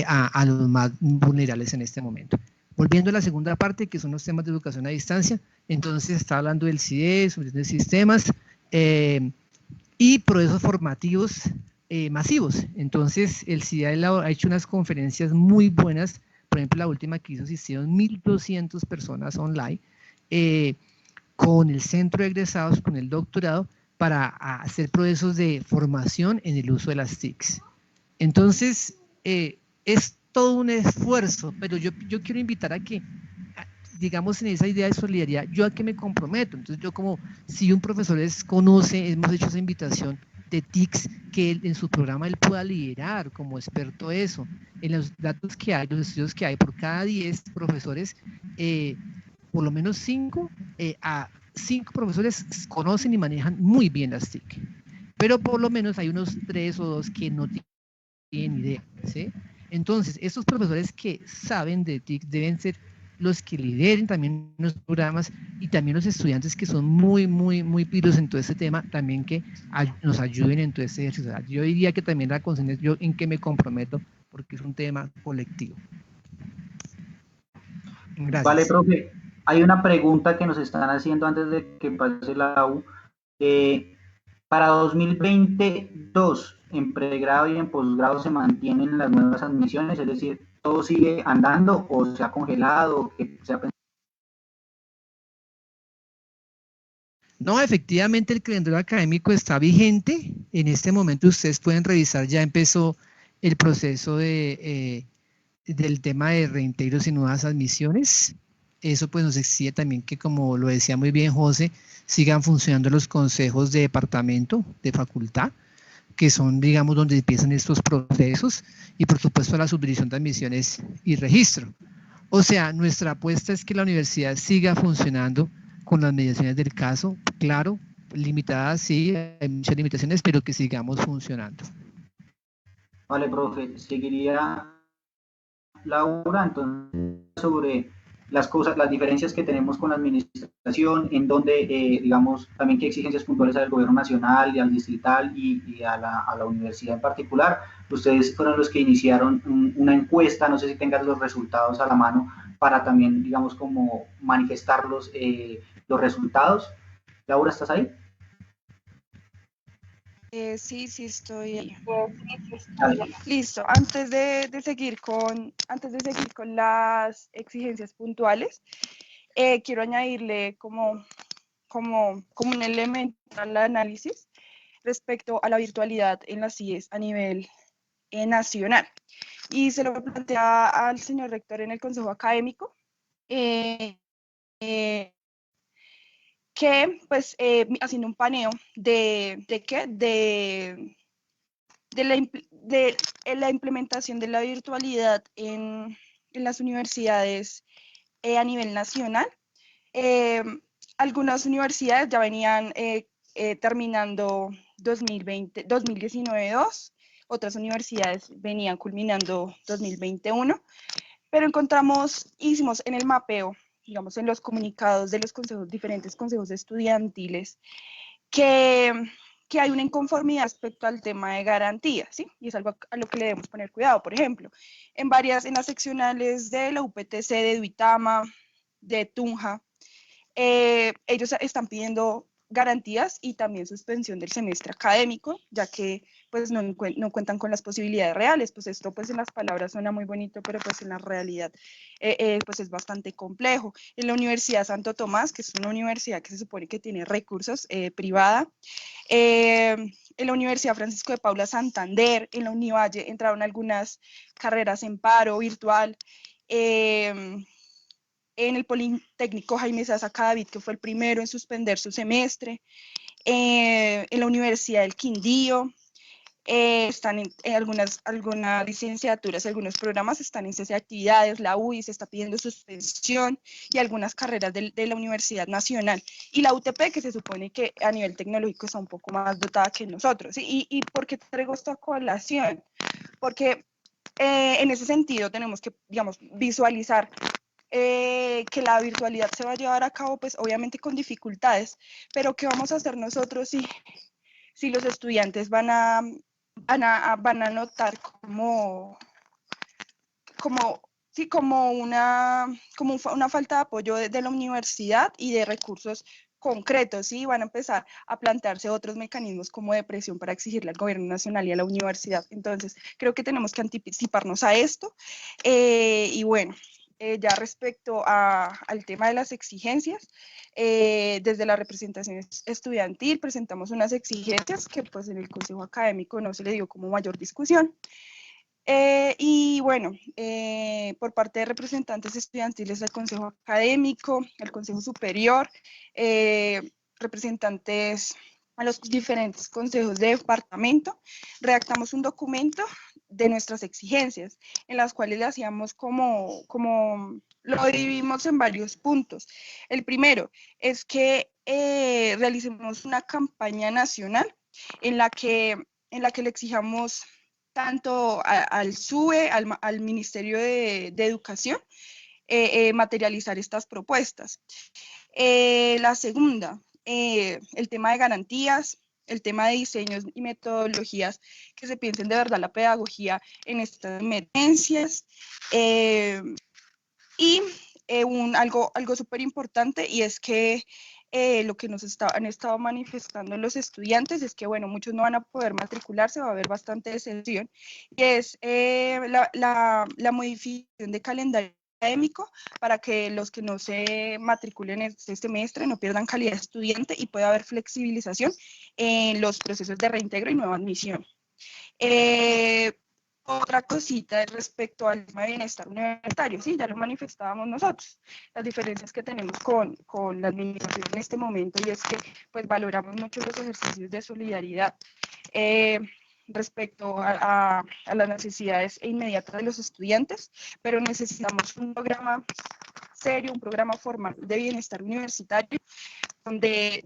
a los más vulnerables en este momento. Volviendo a la segunda parte, que son los temas de educación a distancia, entonces está hablando del CIDE, sobre sistemas y procesos formativos masivos. Entonces el CIDE ha hecho unas conferencias muy buenas. Por ejemplo, la última que hizo, asistieron 1.200 personas online con el centro de egresados, con el doctorado, para hacer procesos de formación en el uso de las TICs. Entonces, es todo un esfuerzo, pero yo quiero invitar a que, digamos, en esa idea de solidaridad, yo a que me comprometo. Entonces, yo como, si un profesor conoce, hemos hecho esa invitación de TICs, que en su programa él pueda liderar como experto eso. En los datos que hay, los estudios que hay, por cada 10 profesores, por lo menos 5 profesores conocen y manejan muy bien las TIC. Pero por lo menos hay unos 3 o 2 que no tienen idea, ¿sí? Entonces, estos profesores que saben de TIC deben ser los que lideren también los programas y también los estudiantes que son muy pilos en todo este tema, también que nos ayuden en todo este ejercicio. Yo diría que también la conciencia, yo en que me comprometo, porque es un tema colectivo. Gracias. Vale, profe. Hay una pregunta que nos están haciendo antes de que pase la U. Para 2022, en pregrado y en posgrado se mantienen las nuevas admisiones, es decir, ¿todo sigue andando o se ha congelado? No, efectivamente el calendario académico está vigente. En este momento ustedes pueden revisar, ya empezó el proceso del tema de reintegros y nuevas admisiones. Eso pues nos exige también que, como lo decía muy bien José, sigan funcionando los consejos de departamento, de facultad, que son, digamos, donde empiezan estos procesos, y por supuesto la subdirección de admisiones y registro. O sea, nuestra apuesta es que la universidad siga funcionando con las mediaciones del caso, claro, limitadas, sí, hay muchas limitaciones, pero que sigamos funcionando. Vale, profe, seguiría Laura, entonces, sobre las cosas, las diferencias que tenemos con la administración, en donde, digamos, también qué exigencias puntuales al gobierno nacional y al distrital y a la universidad en particular. Ustedes fueron los que iniciaron una encuesta, no sé si tengas los resultados a la mano, para también, digamos, como manifestar los resultados. Laura, ¿estás ahí? Sí, estoy ahí. Dale. Listo. Antes de seguir con las exigencias puntuales, quiero añadirle como un elemento al análisis respecto a la virtualidad en las CIES a nivel nacional. Y se lo plantea al señor rector en el Consejo Académico, que, pues, haciendo un paneo de la implementación de la virtualidad en las universidades a nivel nacional. Algunas universidades ya venían terminando 2019-2, otras universidades venían culminando 2021, pero hicimos en el mapeo, digamos, en los comunicados de los consejos, diferentes consejos estudiantiles, que hay una inconformidad respecto al tema de garantías, ¿sí? Y es algo a lo que le debemos poner cuidado. Por ejemplo, en las seccionales de la UPTC, de Duitama, de Tunja, ellos están pidiendo garantías y también suspensión del semestre académico, ya que pues no cuentan con las posibilidades reales. Pues esto pues en las palabras suena muy bonito, pero pues en la realidad pues es bastante complejo. En la Universidad Santo Tomás, que es una universidad que se supone que tiene recursos, privada, en la Universidad Francisco de Paula Santander, en la Univalle entraron algunas carreras en paro virtual, en el Politécnico Jaime Sasa Cadavid, que fue el primero en suspender su semestre, en la Universidad del Quindío, están en algunas licenciaturas, algunos programas están en cese de actividades, la UI se está pidiendo suspensión y algunas carreras de la Universidad Nacional y la UTP, que se supone que a nivel tecnológico está un poco más dotada que nosotros. ¿Sí? ¿Y por qué traigo esta colación? Porque en ese sentido tenemos que, digamos, visualizar que la virtualidad se va a llevar a cabo, pues obviamente con dificultades, pero ¿qué vamos a hacer nosotros si los estudiantes van a notar como una falta de apoyo de la universidad y de recursos concretos, ¿sí? Van a empezar a plantearse otros mecanismos como de presión para exigirle al gobierno nacional y a la universidad? Entonces, creo que tenemos que anticiparnos a esto. Y bueno, ya respecto al tema de las exigencias, desde la representación estudiantil presentamos unas exigencias que pues en el Consejo Académico no se le dio como mayor discusión. Y bueno, por parte de representantes estudiantiles del Consejo Académico, el Consejo Superior, representantes a los diferentes consejos de departamento, redactamos un documento de nuestras exigencias, en las cuales le hacíamos como lo dividimos en varios puntos. El primero es que realicemos una campaña nacional en la que le exijamos tanto al SUBE, al Ministerio de Educación, materializar estas propuestas. La segunda, el tema de garantías, el tema de diseños y metodologías que se piensen de verdad la pedagogía en estas emergencias, y algo súper importante, y es que lo que han estado manifestando los estudiantes es que, bueno, muchos no van a poder matricularse, va a haber bastante deserción, y es la modificación de calendario académico para que los que no se matriculen este semestre no pierdan calidad de estudiante y pueda haber flexibilización en los procesos de reintegro y nueva admisión. Otra cosita respecto al tema de bienestar universitario, sí, ya lo manifestábamos nosotros, las diferencias que tenemos con la administración en este momento, y es que pues valoramos mucho los ejercicios de solidaridad respecto a las necesidades inmediatas de los estudiantes, pero necesitamos un programa serio, un programa formal de bienestar universitario donde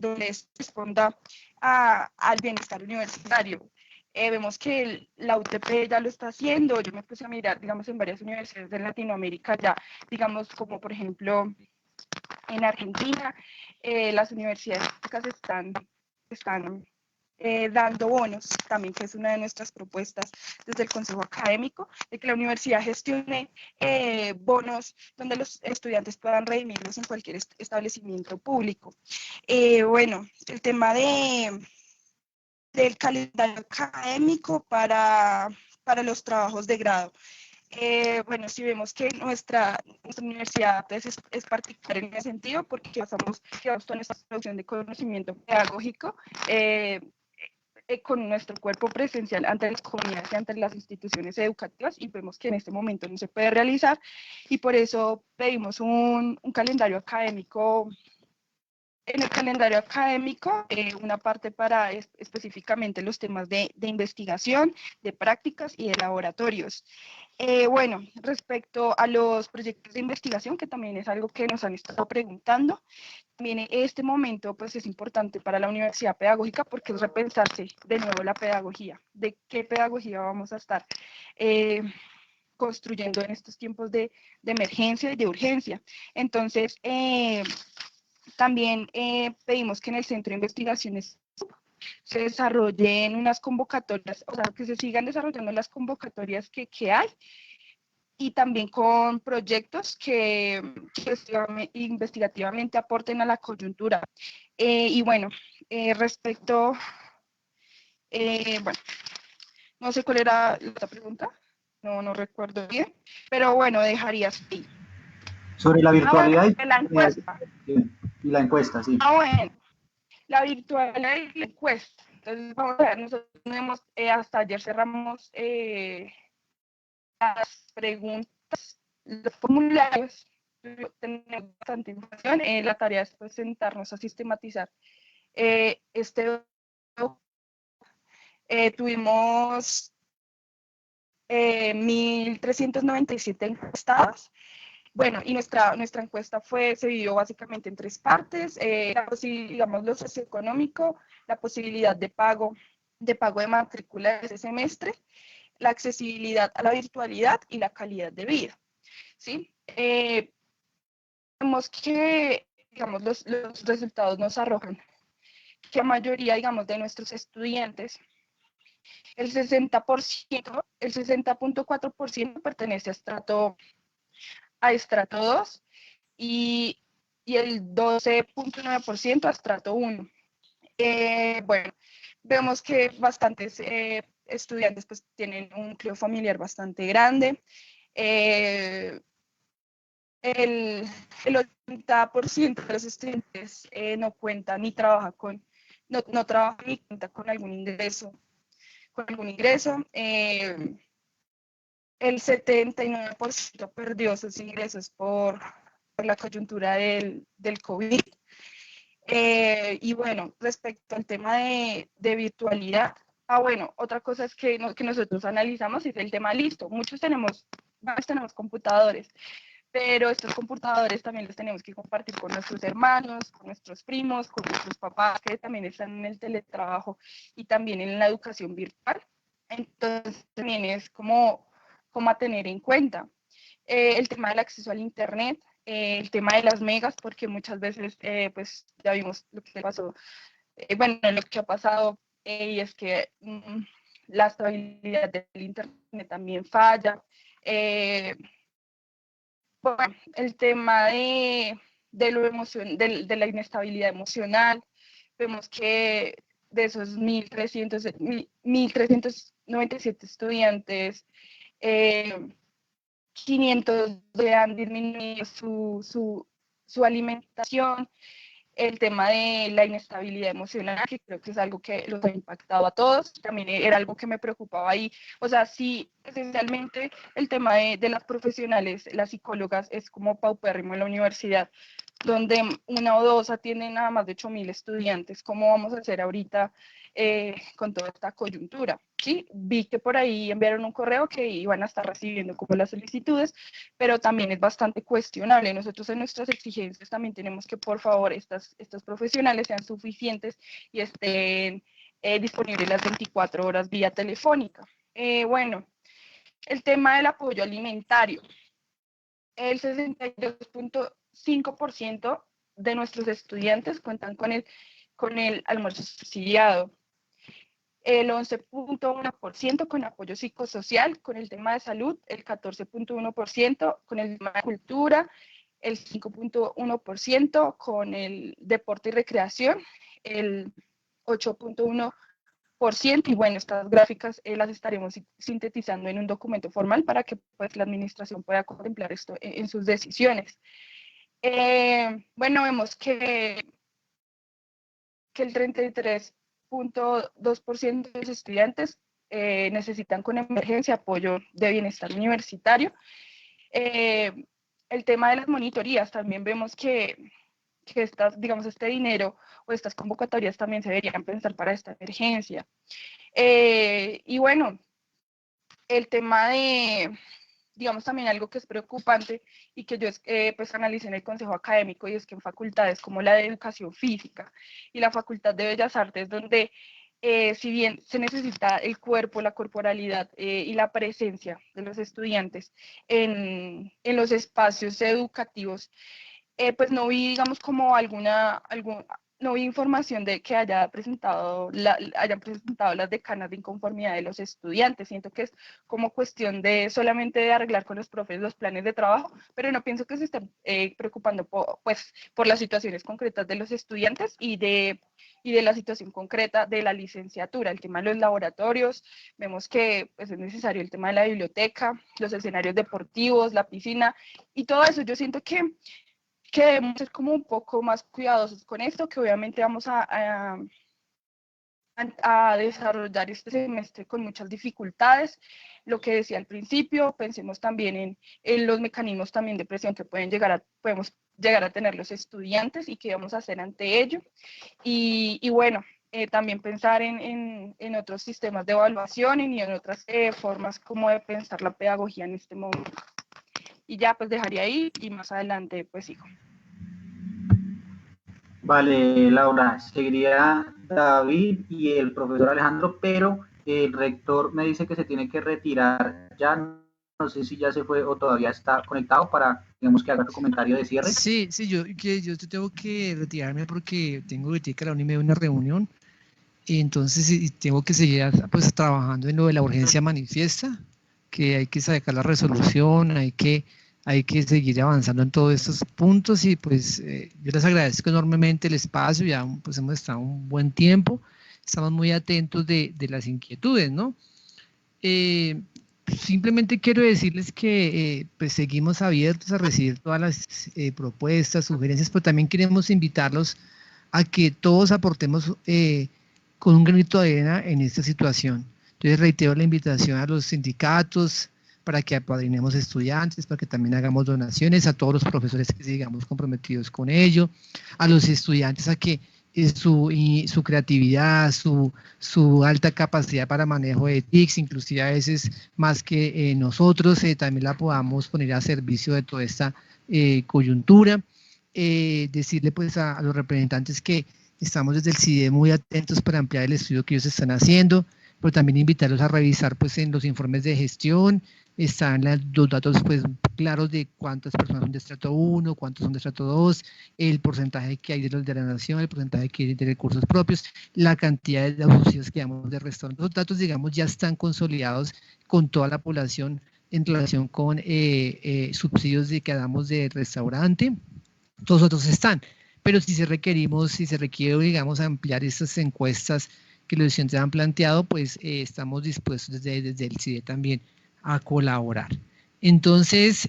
responda al bienestar universitario. Vemos que la UTP ya lo está haciendo. Yo me puse a mirar, digamos, en varias universidades de Latinoamérica ya, digamos, como por ejemplo en Argentina, las universidades públicas están dando bonos también, que es una de nuestras propuestas desde el Consejo Académico, de que la universidad gestione bonos donde los estudiantes puedan redimirlos en cualquier establecimiento público. Bueno, el tema del calendario académico para los trabajos de grado. Bueno, si vemos que nuestra universidad es particular en ese sentido, porque basamos toda nuestra producción de conocimiento pedagógico con nuestro cuerpo presencial ante las comunidades y ante las instituciones educativas, y vemos que en este momento no se puede realizar, y por eso pedimos un calendario académico. En el calendario académico, una parte para específicamente los temas de investigación, de prácticas y de laboratorios. Bueno, respecto a los proyectos de investigación, que también es algo que nos han estado preguntando, también en este momento pues es importante para la universidad pedagógica, porque es repensarse de nuevo la pedagogía, de qué pedagogía vamos a estar construyendo en estos tiempos de emergencia y de urgencia. Entonces, también pedimos que en el Centro de Investigaciones se desarrollen unas convocatorias, o sea, que se sigan desarrollando las convocatorias que hay, y también con proyectos que investigativamente aporten a la coyuntura. Y bueno, respecto, bueno, no sé cuál era la otra pregunta, no recuerdo bien, pero bueno, dejaría así. Sobre la virtualidad la encuesta. y la encuesta, sí. Bueno, la virtualidad y la encuesta. Entonces, vamos a ver, nosotros tenemos, hasta ayer cerramos las preguntas, los formularios, tenemos bastante información. La tarea es pues sentarnos a sistematizar tuvimos 1.397 encuestados. Bueno, y nuestra encuesta se dividió básicamente en 3 partes, digamos, lo socioeconómico, la posibilidad de pago de matrícula de ese semestre, la accesibilidad a la virtualidad y la calidad de vida, ¿sí? Vemos que, digamos, los resultados nos arrojan que la mayoría, digamos, de nuestros estudiantes, el 60.4% pertenece a estrato 2 y el 12.9% a estrato 1. Bueno, vemos que bastantes estudiantes pues tienen un núcleo familiar bastante grande. El 80% de los estudiantes no cuenta ni trabaja no trabaja ni cuenta con algún ingreso. El 79% perdió sus ingresos por la coyuntura del COVID. Y bueno, respecto al tema de virtualidad, bueno, otra cosa es que nosotros analizamos es el tema listo. Muchos tenemos computadores, pero estos computadores también los tenemos que compartir con nuestros hermanos, con nuestros primos, con nuestros papás, que también están en el teletrabajo y también en la educación virtual. Entonces también es como a tener en cuenta. El tema del acceso al internet, el tema de las megas, porque muchas veces pues ya vimos lo que pasó, bueno, lo que ha pasado, y es que la estabilidad del internet también falla. Bueno, el tema de la inestabilidad emocional, vemos que de esos 1.397 estudiantes, 500 han disminuido su alimentación. El tema de la inestabilidad emocional, que creo que es algo que los ha impactado a todos, también era algo que me preocupaba ahí. O sea, sí, esencialmente el tema de las profesionales, las psicólogas, es como paupérrimo en la universidad, donde una o dos atienden a más de 8.000 estudiantes. ¿Cómo vamos a hacer ahorita con toda esta coyuntura? Sí, vi que por ahí enviaron un correo que iban a estar recibiendo como las solicitudes, pero también es bastante cuestionable. Nosotros en nuestras exigencias también tenemos que, por favor, estos profesionales sean suficientes y estén disponibles las 24 horas vía telefónica. Bueno, el tema del apoyo alimentario. El 62.5% de nuestros estudiantes cuentan con el almuerzo subsidiado. El 11.1% con apoyo psicosocial, con el tema de salud, el 14.1% con el tema de cultura, el 5.1% con el deporte y recreación, el 8.1%, y bueno, estas gráficas las estaremos sintetizando en un documento formal para que pues, la administración pueda contemplar esto en sus decisiones. Bueno, vemos que el 33.2% de los estudiantes necesitan con emergencia apoyo de bienestar universitario. El tema de las monitorías, también vemos que digamos, este dinero o estas convocatorias también se deberían pensar para esta emergencia. Y bueno, el tema de, digamos, también algo que es preocupante y que yo pues analicé en el Consejo Académico, y es que en facultades como la de Educación Física y la Facultad de Bellas Artes, donde si bien se necesita el cuerpo, la corporalidad y la presencia de los estudiantes en los espacios educativos, pues no vi, digamos, como no vi información de que hayan presentado las decanas de inconformidad de los estudiantes. Siento que es como cuestión de solamente de arreglar con los profes los planes de trabajo, pero no pienso que se estén preocupando por las situaciones concretas de los estudiantes y de la situación concreta de la licenciatura. El tema de los laboratorios, vemos que pues, es necesario el tema de la biblioteca, los escenarios deportivos, la piscina y todo eso. Yo siento que debemos ser como un poco más cuidadosos con esto, que obviamente vamos a desarrollar este semestre con muchas dificultades. Lo que decía al principio, pensemos también en los mecanismos también de presión que podemos llegar a tener los estudiantes y qué vamos a hacer ante ello. Y bueno, también pensar en otros sistemas de evaluación y en otras formas como de pensar la pedagogía en este momento. Y ya pues dejaría ahí y más adelante pues sigo. Vale, Laura, seguiría David y el profesor Alejandro, pero el rector me dice que se tiene que retirar ya. No sé si ya se fue o todavía está conectado para, digamos, que haga tu comentario de cierre. Sí, yo tengo que retirarme porque tengo que ir a la 1:30 una reunión. Y entonces tengo que seguir pues trabajando en lo de la urgencia manifiesta, que hay que sacar la resolución, hay que seguir avanzando en todos estos puntos, y pues yo les agradezco enormemente el espacio. Ya pues hemos estado un buen tiempo, estamos muy atentos de las inquietudes, ¿no? Simplemente quiero decirles que pues seguimos abiertos a recibir todas las propuestas, sugerencias, pero también queremos invitarlos a que todos aportemos con un granito de arena en esta situación. Entonces reitero la invitación a los sindicatos para que apadrinemos estudiantes, para que también hagamos donaciones, a todos los profesores que sigamos comprometidos con ello, a los estudiantes a que su creatividad, su alta capacidad para manejo de TICs, inclusive a veces más que nosotros, también la podamos poner a servicio de toda esta coyuntura. Decirle pues a los representantes que estamos desde el CIDE muy atentos para ampliar el estudio que ellos están haciendo, pero también invitarlos a revisar pues en los informes de gestión. Están los datos pues claros de cuántas personas son de estrato 1, cuántos son de estrato 2, el porcentaje que hay de los de la nación, el porcentaje que hay de recursos propios, la cantidad de subsidios que damos de restaurante. Los datos, digamos, ya están consolidados con toda la población en relación con subsidios que damos de restaurante. Todos otros están, pero si se requiere, digamos, ampliar estas encuestas que los estudiantes han planteado, pues estamos dispuestos desde el CIDE también a colaborar. Entonces,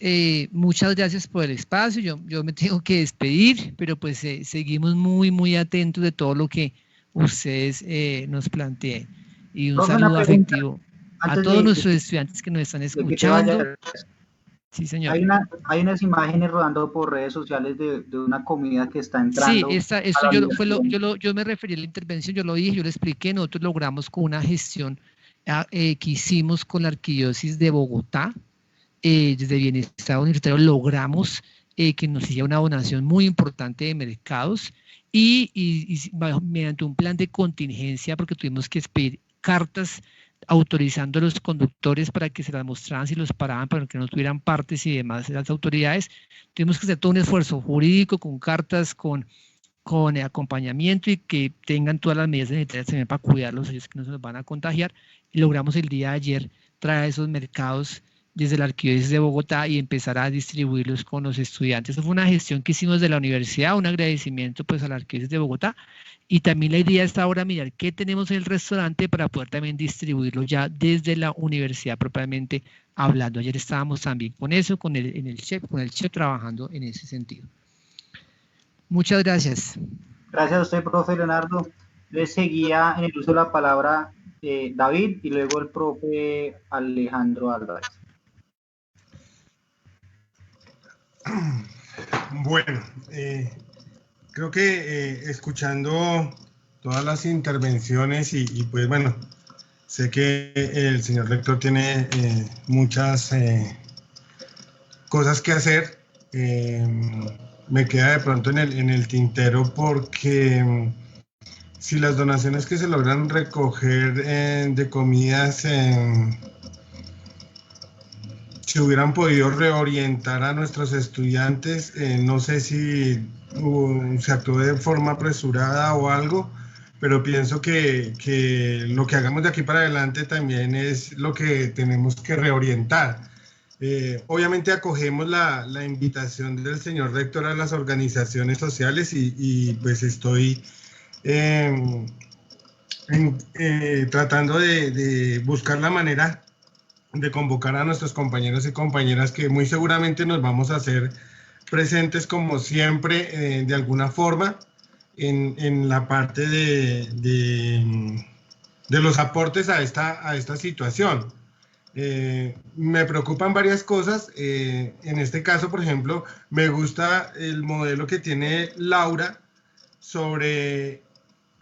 muchas gracias por el espacio. Yo me tengo que despedir, pero pues seguimos muy atentos de todo lo que ustedes nos planteen. Y un saludo afectivo a todos nuestros estudiantes que nos están escuchando. Sí, señor. Hay unas imágenes rodando por redes sociales de una comida que está entrando. Sí, yo me referí a la intervención, yo lo dije, yo lo expliqué. Nosotros logramos con una gestión que hicimos con la Arquidiócesis de Bogotá, desde Bienestar Universitario, logramos que nos hiciera una donación muy importante de mercados y mediante un plan de contingencia, porque tuvimos que expedir cartas autorizando a los conductores para que se las mostraran si los paraban, para que no tuvieran partes y demás de las autoridades. Tuvimos que hacer todo un esfuerzo jurídico con cartas, con acompañamiento y que tengan todas las medidas necesarias también para cuidarlos, ellos que no se nos van a contagiar. Y logramos el día de ayer traer esos mercados desde la Arquidiócesis de Bogotá y empezar a distribuirlos con los estudiantes. Eso fue una gestión que hicimos de la universidad, un agradecimiento pues a la Arquidiócesis de Bogotá, y también la idea está ahora mirar qué tenemos en el restaurante para poder también distribuirlo ya desde la universidad propiamente hablando. Ayer estábamos también con eso, con el chef trabajando en ese sentido. Muchas gracias. Gracias a usted, profe Leonardo. Le seguía en el uso de la palabra David y luego el profe Alejandro Álvarez. Bueno, creo que escuchando todas las intervenciones y pues bueno, sé que el señor rector tiene muchas cosas que hacer. Me queda de pronto en el tintero porque si las donaciones que se logran recoger de comidas se hubieran podido reorientar a nuestros estudiantes, no sé si se actuó de forma apresurada o algo, pero pienso que lo que hagamos de aquí para adelante también es lo que tenemos que reorientar. Obviamente acogemos la invitación del señor rector a las organizaciones sociales y pues estoy tratando de buscar la manera de convocar a nuestros compañeros y compañeras que muy seguramente nos vamos a hacer presentes como siempre de alguna forma en la parte de los aportes a esta situación. Me preocupan varias cosas. En este caso, por ejemplo, me gusta el modelo que tiene Laura sobre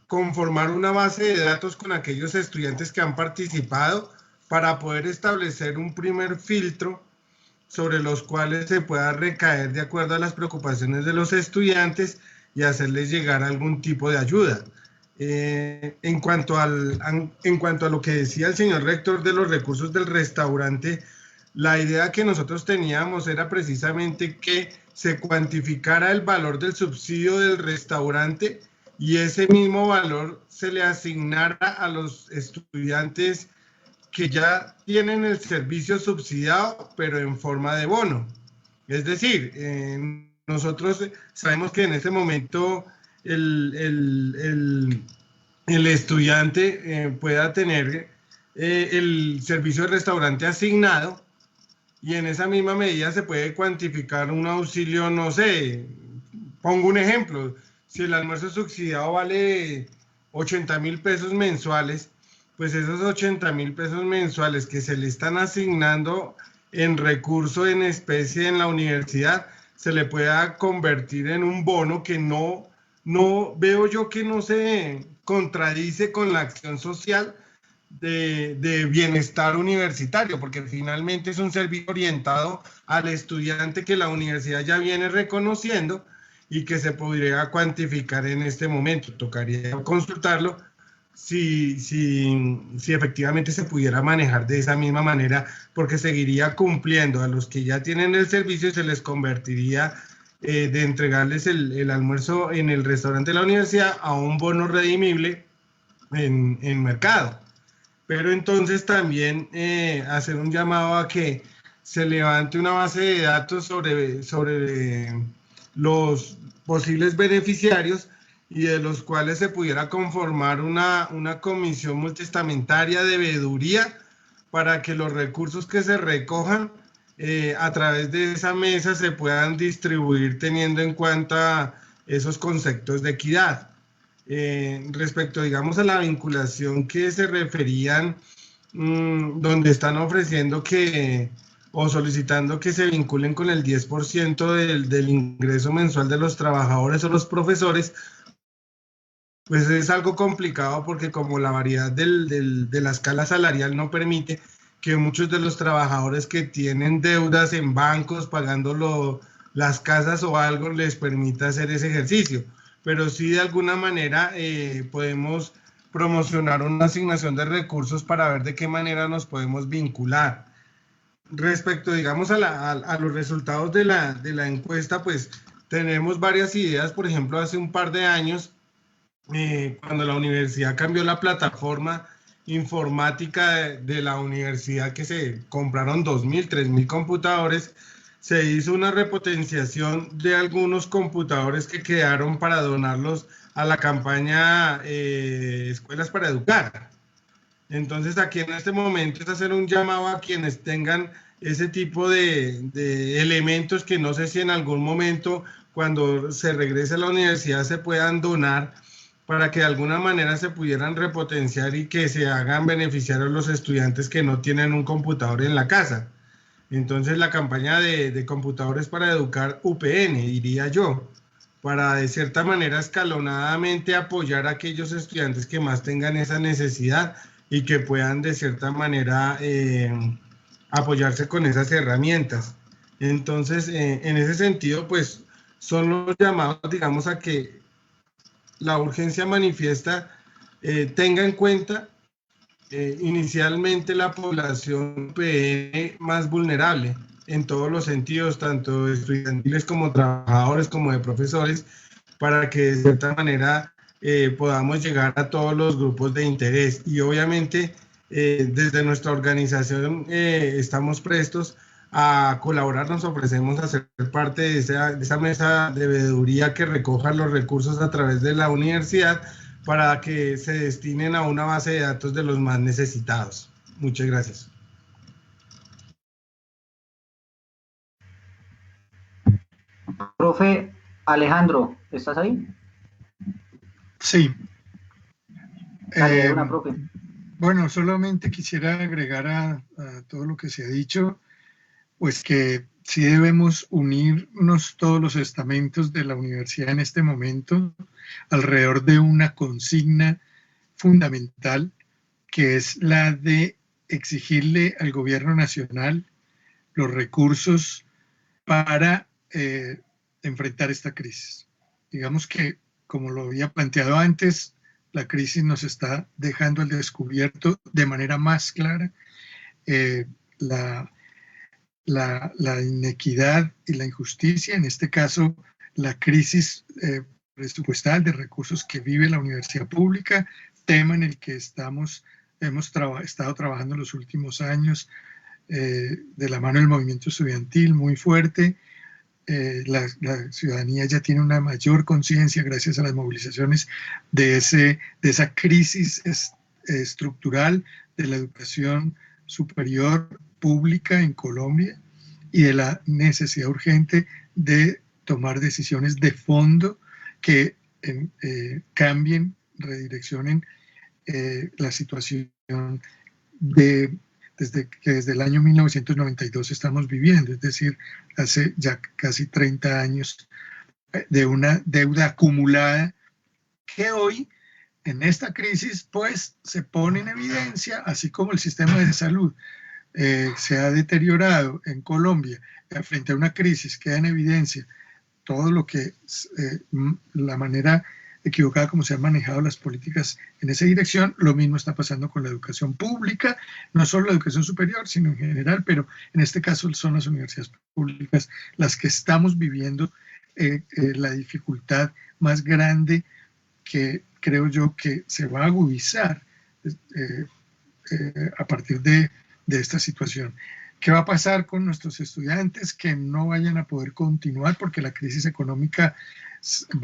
conformar una base de datos con aquellos estudiantes que han participado para poder establecer un primer filtro sobre los cuales se pueda recaer de acuerdo a las preocupaciones de los estudiantes y hacerles llegar algún tipo de ayuda. En cuanto a lo que decía el señor rector de los recursos del restaurante, la idea que nosotros teníamos era precisamente que se cuantificara el valor del subsidio del restaurante y ese mismo valor se le asignara a los estudiantes que ya tienen el servicio subsidiado, pero en forma de bono. Es decir, nosotros sabemos que en este momento el estudiante pueda tener el servicio de restaurante asignado y en esa misma medida se puede cuantificar un auxilio, no sé, pongo un ejemplo, si el almuerzo subsidiado vale 80.000 pesos mensuales, pues esos 80.000 pesos mensuales que se le están asignando en recurso en especie en la universidad, se le pueda convertir en un bono que no veo yo que no se contradice con la acción social de bienestar universitario, porque finalmente es un servicio orientado al estudiante que la universidad ya viene reconociendo y que se podría cuantificar en este momento. Tocaría consultarlo si efectivamente se pudiera manejar de esa misma manera, porque seguiría cumpliendo a los que ya tienen el servicio y se les convertiría de entregarles el almuerzo en el restaurante de la universidad a un bono redimible en mercado. Pero entonces también hacer un llamado a que se levante una base de datos sobre los posibles beneficiarios y de los cuales se pudiera conformar una comisión multiestamentaria de veeduría para que los recursos que se recojan a través de esa mesa se puedan distribuir teniendo en cuenta esos conceptos de equidad. Respecto, digamos, a la vinculación que se referían, donde están ofreciendo o solicitando que se vinculen con el 10% del ingreso mensual de los trabajadores o los profesores, pues es algo complicado porque como la variedad de la escala salarial no permite que muchos de los trabajadores que tienen deudas en bancos pagando las casas o algo les permita hacer ese ejercicio, pero sí de alguna manera podemos promocionar una asignación de recursos para ver de qué manera nos podemos vincular. Respecto, digamos, a los resultados de la encuesta, pues tenemos varias ideas. Por ejemplo, hace un par de años, cuando la universidad cambió la plataforma informática de la universidad, que se compraron 2.000, 3.000 computadores, se hizo una repotenciación de algunos computadores que quedaron para donarlos a la campaña Escuelas para Educar. Entonces aquí en este momento es hacer un llamado a quienes tengan ese tipo de elementos que no sé si en algún momento cuando se regrese a la universidad se puedan donar para que de alguna manera se pudieran repotenciar y que se hagan beneficiar a los estudiantes que no tienen un computador en la casa. Entonces la campaña de computadores para educar UPN, diría yo, para de cierta manera escalonadamente apoyar a aquellos estudiantes que más tengan esa necesidad y que puedan de cierta manera apoyarse con esas herramientas. Entonces, en ese sentido, pues son los llamados, digamos, a que la urgencia manifiesta tenga en cuenta inicialmente la población UPN más vulnerable en todos los sentidos, tanto estudiantiles como trabajadores como de profesores, para que de cierta manera podamos llegar a todos los grupos de interés. Y obviamente desde nuestra organización estamos prestos a colaborar, nos ofrecemos a ser parte de esa mesa de veeduría que recoja los recursos a través de la universidad para que se destinen a una base de datos de los más necesitados. Muchas gracias. Profe Alejandro, ¿estás ahí? Sí. Dale, una, profe. Bueno, solamente quisiera agregar a todo lo que se ha dicho, pues que sí debemos unirnos todos los estamentos de la universidad en este momento alrededor de una consigna fundamental, que es la de exigirle al gobierno nacional los recursos para enfrentar esta crisis. Digamos que, como lo había planteado antes, la crisis nos está dejando al descubierto de manera más clara la inequidad y la injusticia, en este caso la crisis presupuestal de recursos que vive la universidad pública, tema en el que hemos estado trabajando en los últimos años de la mano del movimiento estudiantil muy fuerte. La ciudadanía ya tiene una mayor conciencia gracias a las movilizaciones de esa crisis estructural de la educación superior pública en Colombia y de la necesidad urgente de tomar decisiones de fondo que cambien, redireccionen la situación desde el año 1992 estamos viviendo, es decir, hace ya casi 30 años de una deuda acumulada que hoy en esta crisis pues se pone en evidencia, así como el sistema de salud se ha deteriorado en Colombia frente a una crisis, queda en evidencia todo lo que la manera equivocada como se han manejado las políticas en esa dirección. Lo mismo está pasando con la educación pública, no solo la educación superior, sino en general, pero en este caso son las universidades públicas las que estamos viviendo la dificultad más grande, que creo yo que se va a agudizar a partir de esta situación. ¿Qué va a pasar con nuestros estudiantes que no vayan a poder continuar porque la crisis económica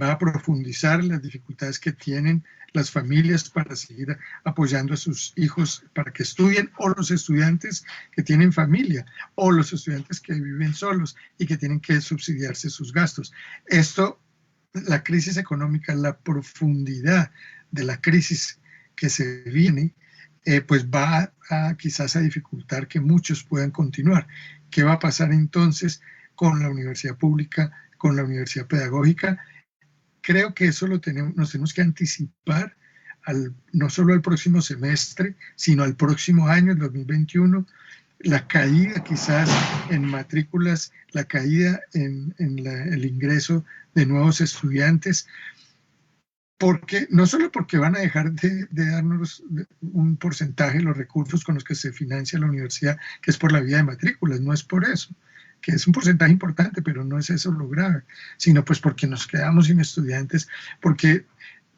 va a profundizar las dificultades que tienen las familias para seguir apoyando a sus hijos para que estudien, o los estudiantes que tienen familia, o los estudiantes que viven solos y que tienen que subsidiarse sus gastos? Esto, la crisis económica, la profundidad de la crisis que se viene, pues va a quizás a dificultar que muchos puedan continuar. ¿Qué va a pasar entonces con la universidad pública, con la universidad pedagógica? Creo que eso nos tenemos que anticipar no solo al próximo semestre, sino al próximo año, el 2021, la caída quizás en matrículas, la caída en el ingreso de nuevos estudiantes, porque no solo porque van a dejar de darnos un porcentaje de los recursos con los que se financia la universidad, que es por la vía de matrículas, no es por eso, que es un porcentaje importante, pero no es eso lo grave, sino pues porque nos quedamos sin estudiantes,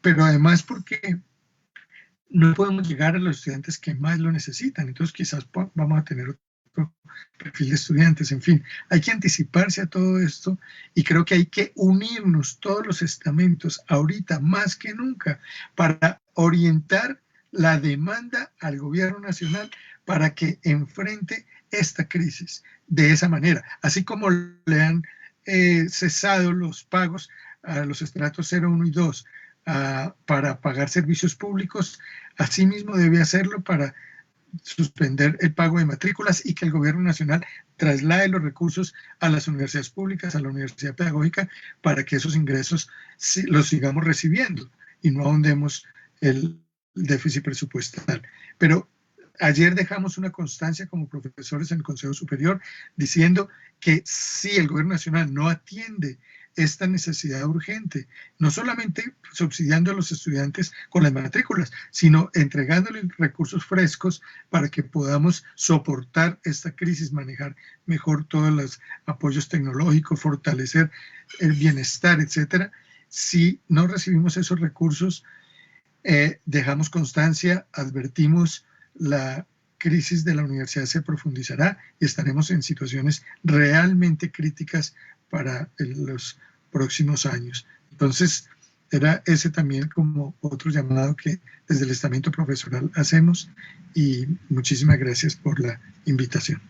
pero además porque no podemos llegar a los estudiantes que más lo necesitan, entonces quizás vamos a tener otro perfil de estudiantes. En fin, hay que anticiparse a todo esto y creo que hay que unirnos todos los estamentos ahorita más que nunca para orientar la demanda al gobierno nacional para que enfrente esta crisis de esa manera, así como le han cesado los pagos a los estratos 0, 1 y 2 para pagar servicios públicos, asimismo debe hacerlo para suspender el pago de matrículas y que el gobierno nacional traslade los recursos a las universidades públicas, a la universidad pedagógica, para que esos ingresos los sigamos recibiendo y no ahondemos el déficit presupuestal. Pero ayer dejamos una constancia como profesores en el Consejo Superior diciendo que si el gobierno nacional no atiende esta necesidad urgente, no solamente subsidiando a los estudiantes con las matrículas, sino entregándoles recursos frescos para que podamos soportar esta crisis, manejar mejor todos los apoyos tecnológicos, fortalecer el bienestar, etcétera. Si no recibimos esos recursos, dejamos constancia, advertimos, la crisis de la universidad se profundizará y estaremos en situaciones realmente críticas para los próximos años. Entonces, era ese también como otro llamado que desde el estamento profesoral hacemos, y muchísimas gracias por la invitación.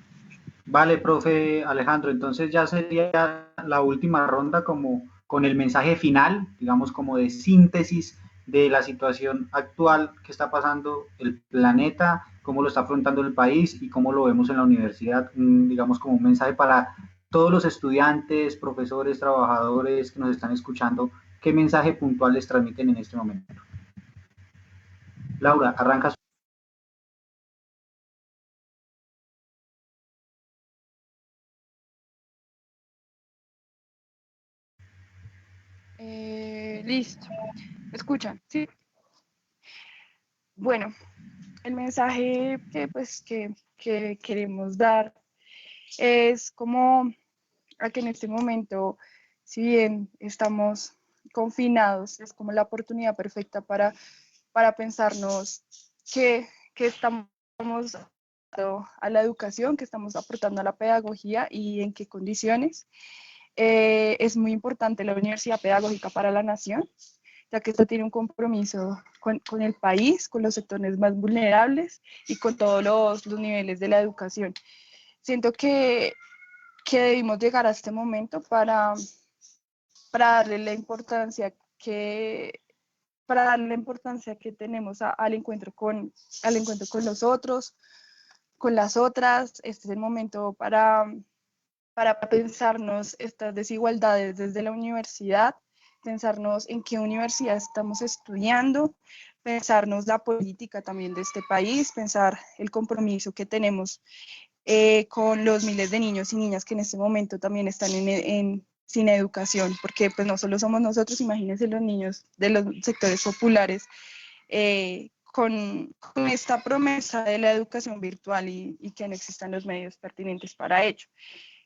Vale, profe Alejandro, entonces ya sería la última ronda como con el mensaje final, digamos como de síntesis de la situación actual que está pasando el planeta, cómo lo está afrontando el país y cómo lo vemos en la universidad, digamos como un mensaje para todos los estudiantes, profesores, trabajadores que nos están escuchando. ¿Qué mensaje puntual les transmiten en este momento? Laura, arrancas. Listo. ¿Me escuchan? Sí. Bueno, el mensaje que queremos dar es como a que en este momento, si bien estamos confinados, es como la oportunidad perfecta para pensarnos que estamos aportando a la educación, que estamos aportando a la pedagogía y en qué condiciones. Es muy importante la universidad pedagógica para la nación, ya que esto tiene un compromiso con el país, con los sectores más vulnerables y con todos los niveles de la educación. Siento que debimos llegar a este momento para darle la importancia que tenemos al encuentro con los otros, con las otras. Este es el momento para pensarnos estas desigualdades desde la universidad, pensarnos en qué universidad estamos estudiando, pensarnos la política también de este país, pensar el compromiso que tenemos con los miles de niños y niñas que en este momento también están sin educación, porque pues no solo somos nosotros, imagínense los niños de los sectores populares con esta promesa de la educación virtual y que no existan los medios pertinentes para ello.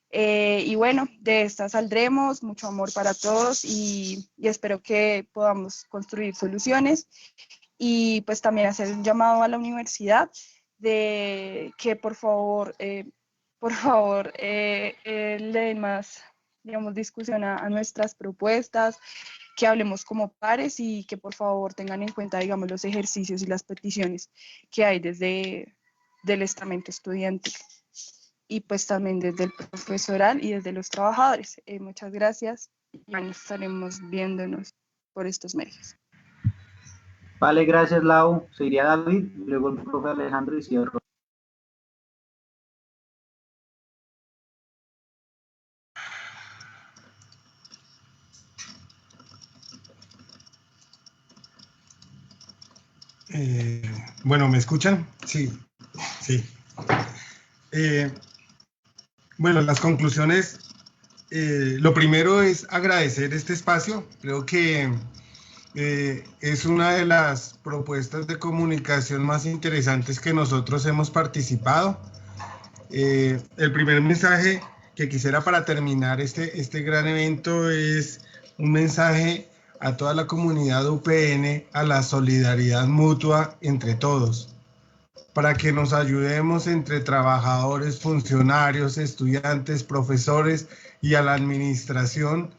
Y bueno, de esta saldremos, mucho amor para todos y espero que podamos construir soluciones y pues también hacer un llamado a la universidad de que por favor por favor, le den más, digamos, discusión a nuestras propuestas, que hablemos como pares y que por favor tengan en cuenta, digamos, los ejercicios y las peticiones que hay desde el estamento estudiantil y pues también desde el profesoral y desde los trabajadores. Muchas gracias y bueno, estaremos viéndonos por estos medios. Vale, gracias Lau. Seguiría David, luego el profe Alejandro y cierro. Bueno, ¿me escuchan? Sí, sí. Bueno, las conclusiones, lo primero es agradecer este espacio. Creo que es una de las propuestas de comunicación más interesantes que nosotros hemos participado. El primer mensaje que quisiera para terminar este gran evento es un mensaje a toda la comunidad UPN, a la solidaridad mutua entre todos, para que nos ayudemos entre trabajadores, funcionarios, estudiantes, profesores y a la administración,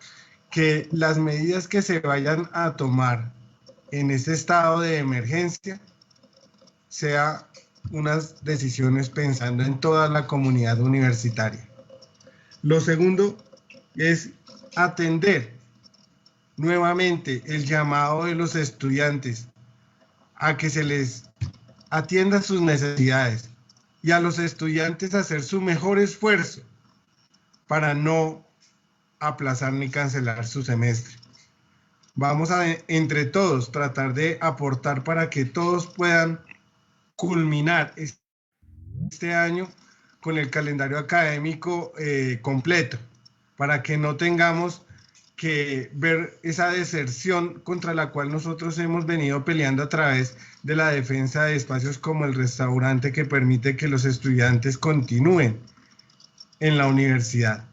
que las medidas que se vayan a tomar en este estado de emergencia sean unas decisiones pensando en toda la comunidad universitaria. Lo segundo es atender nuevamente el llamado de los estudiantes a que se les atienda sus necesidades y a los estudiantes a hacer su mejor esfuerzo para no aplazar ni cancelar su semestre. Vamos a, entre todos, tratar de aportar para que todos puedan culminar este año con el calendario académico completo, para que no tengamos que ver esa deserción contra la cual nosotros hemos venido peleando a través de la defensa de espacios como el restaurante, que permite que los estudiantes continúen en la universidad.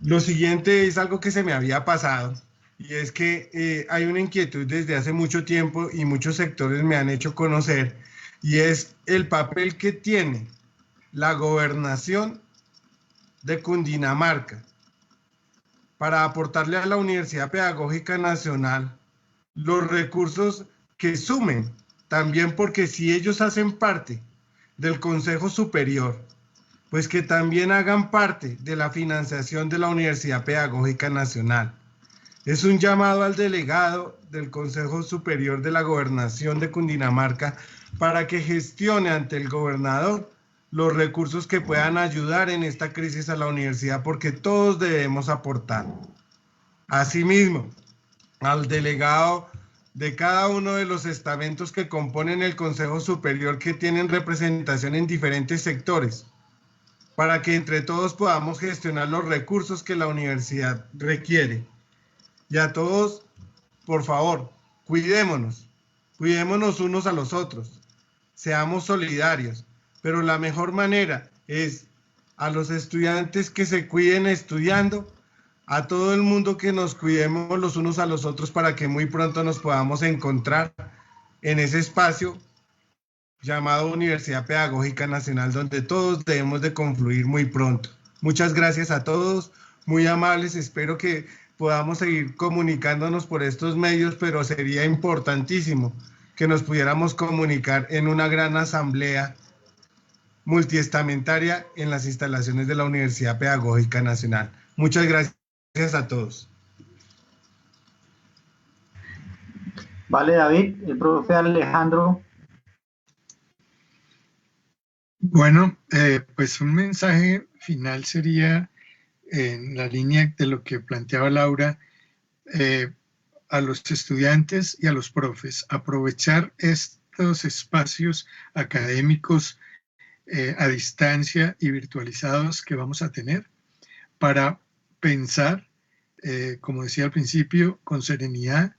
Lo siguiente es algo que se me había pasado, y es que hay una inquietud desde hace mucho tiempo y muchos sectores me han hecho conocer, y es el papel que tiene la gobernación de Cundinamarca para aportarle a la Universidad Pedagógica Nacional los recursos que sumen, también porque si ellos hacen parte del Consejo Superior, pues que también hagan parte de la financiación de la Universidad Pedagógica Nacional. Es un llamado al delegado del Consejo Superior de la Gobernación de Cundinamarca para que gestione ante el gobernador los recursos que puedan ayudar en esta crisis a la universidad, porque todos debemos aportar. Asimismo, al delegado de cada uno de los estamentos que componen el Consejo Superior, que tienen representación en diferentes sectores, para que entre todos podamos gestionar los recursos que la universidad requiere. Y a todos, por favor, cuidémonos unos a los otros, seamos solidarios, pero la mejor manera es a los estudiantes que se cuiden estudiando, a todo el mundo que nos cuidemos los unos a los otros para que muy pronto nos podamos encontrar en ese espacio llamado Universidad Pedagógica Nacional, donde todos debemos de confluir muy pronto. Muchas gracias a todos, muy amables, espero que podamos seguir comunicándonos por estos medios, pero sería importantísimo que nos pudiéramos comunicar en una gran asamblea multiestamentaria en las instalaciones de la Universidad Pedagógica Nacional. Muchas gracias a todos. Vale, David, el profe Alejandro. Bueno, pues un mensaje final sería en la línea de lo que planteaba Laura, a los estudiantes y a los profes, aprovechar estos espacios académicos a distancia y virtualizados que vamos a tener para pensar, como decía al principio, con serenidad,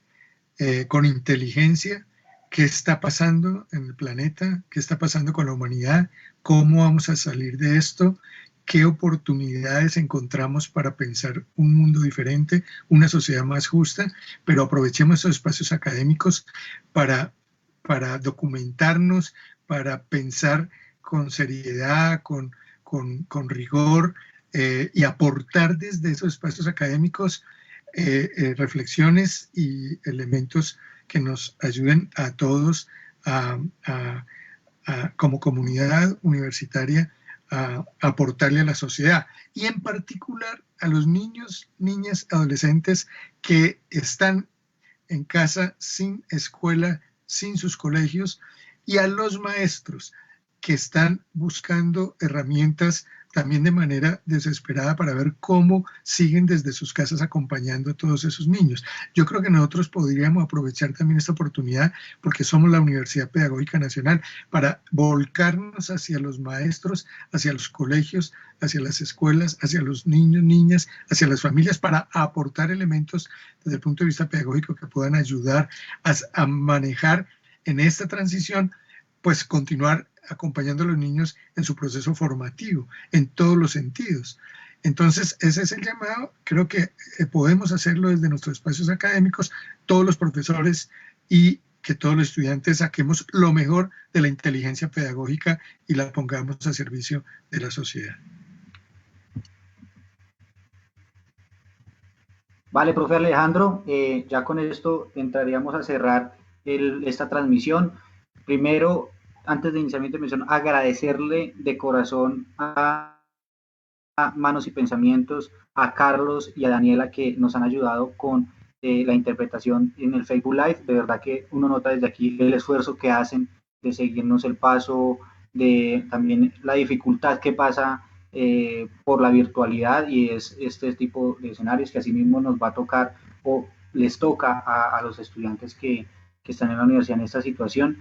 con inteligencia, qué está pasando en el planeta, qué está pasando con la humanidad, cómo vamos a salir de esto, qué oportunidades encontramos para pensar un mundo diferente, una sociedad más justa, pero aprovechemos esos espacios académicos para documentarnos, para pensar con seriedad, con con rigor y aportar desde esos espacios académicos reflexiones y elementos que nos ayuden a todos como comunidad universitaria a aportarle a la sociedad, y en particular a los niños, niñas, adolescentes que están en casa sin escuela, sin sus colegios, y a los maestros que están buscando herramientas también de manera desesperada para ver cómo siguen desde sus casas acompañando a todos esos niños. Yo creo que nosotros podríamos aprovechar también esta oportunidad, porque somos la Universidad Pedagógica Nacional, para volcarnos hacia los maestros, hacia los colegios, hacia las escuelas, hacia los niños, niñas, hacia las familias, para aportar elementos desde el punto de vista pedagógico que puedan ayudar a manejar en esta transición, pues continuar acompañando a los niños en su proceso formativo, en todos los sentidos. Entonces, ese es el llamado. Creo que podemos hacerlo desde nuestros espacios académicos, todos los profesores, y que todos los estudiantes saquemos lo mejor de la inteligencia pedagógica y la pongamos a servicio de la sociedad. Vale, profe Alejandro, ya con esto entraríamos a cerrar esta transmisión. Primero, antes de iniciar mi intervención, agradecerle de corazón a Manos y Pensamientos, a Carlos y a Daniela, que nos han ayudado con la interpretación en el Facebook Live. De verdad que uno nota desde aquí el esfuerzo que hacen de seguirnos el paso, de también la dificultad que pasa por la virtualidad, y es este tipo de escenarios que asimismo nos va a tocar o les toca a los estudiantes que están en la universidad en esta situación.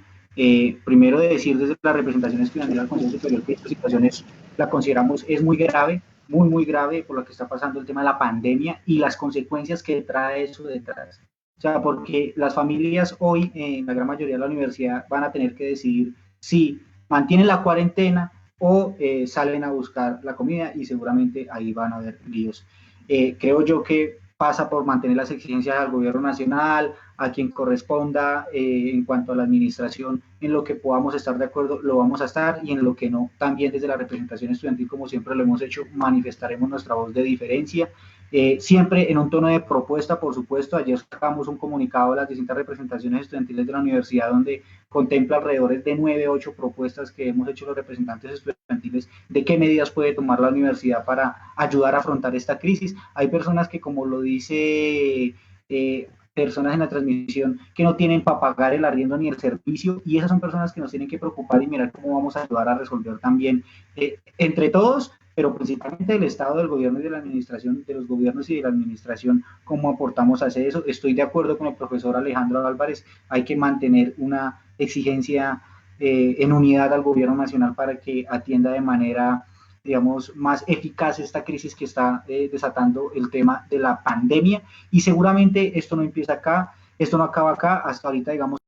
Primero, de decir desde la representación estudiantil al Consejo Superior que esta situación la consideramos es muy grave, muy grave, por lo que está pasando el tema de la pandemia y las consecuencias que trae eso detrás. O sea, porque las familias hoy, en la gran mayoría de la universidad, van a tener que decidir si mantienen la cuarentena o salen a buscar la comida, y seguramente ahí van a haber líos. Creo yo que pasa por mantener las exigencias al gobierno nacional, a quien corresponda, en cuanto a la administración. En lo que podamos estar de acuerdo, lo vamos a estar, y en lo que no, también desde la representación estudiantil, como siempre lo hemos hecho, manifestaremos nuestra voz de diferencia, siempre en un tono de propuesta, por supuesto. Ayer sacamos un comunicado de las distintas representaciones estudiantiles de la universidad, donde contempla alrededor de 9 u 8 propuestas que hemos hecho los representantes estudiantiles de qué medidas puede tomar la universidad para ayudar a afrontar esta crisis. Hay personas que, como lo dice personas en la transmisión, que no tienen para pagar el arriendo ni el servicio, y esas son personas que nos tienen que preocupar y mirar cómo vamos a ayudar a resolver también entre todos, pero principalmente del Estado, del gobierno y de la administración, de los gobiernos y de la administración, cómo aportamos a hacer eso. Estoy de acuerdo con el profesor Alejandro Álvarez, hay que mantener una exigencia en unidad al gobierno nacional para que atienda de manera, digamos, más eficaz esta crisis que está desatando el tema de la pandemia, y seguramente esto no empieza acá, esto no acaba acá, hasta ahorita, digamos,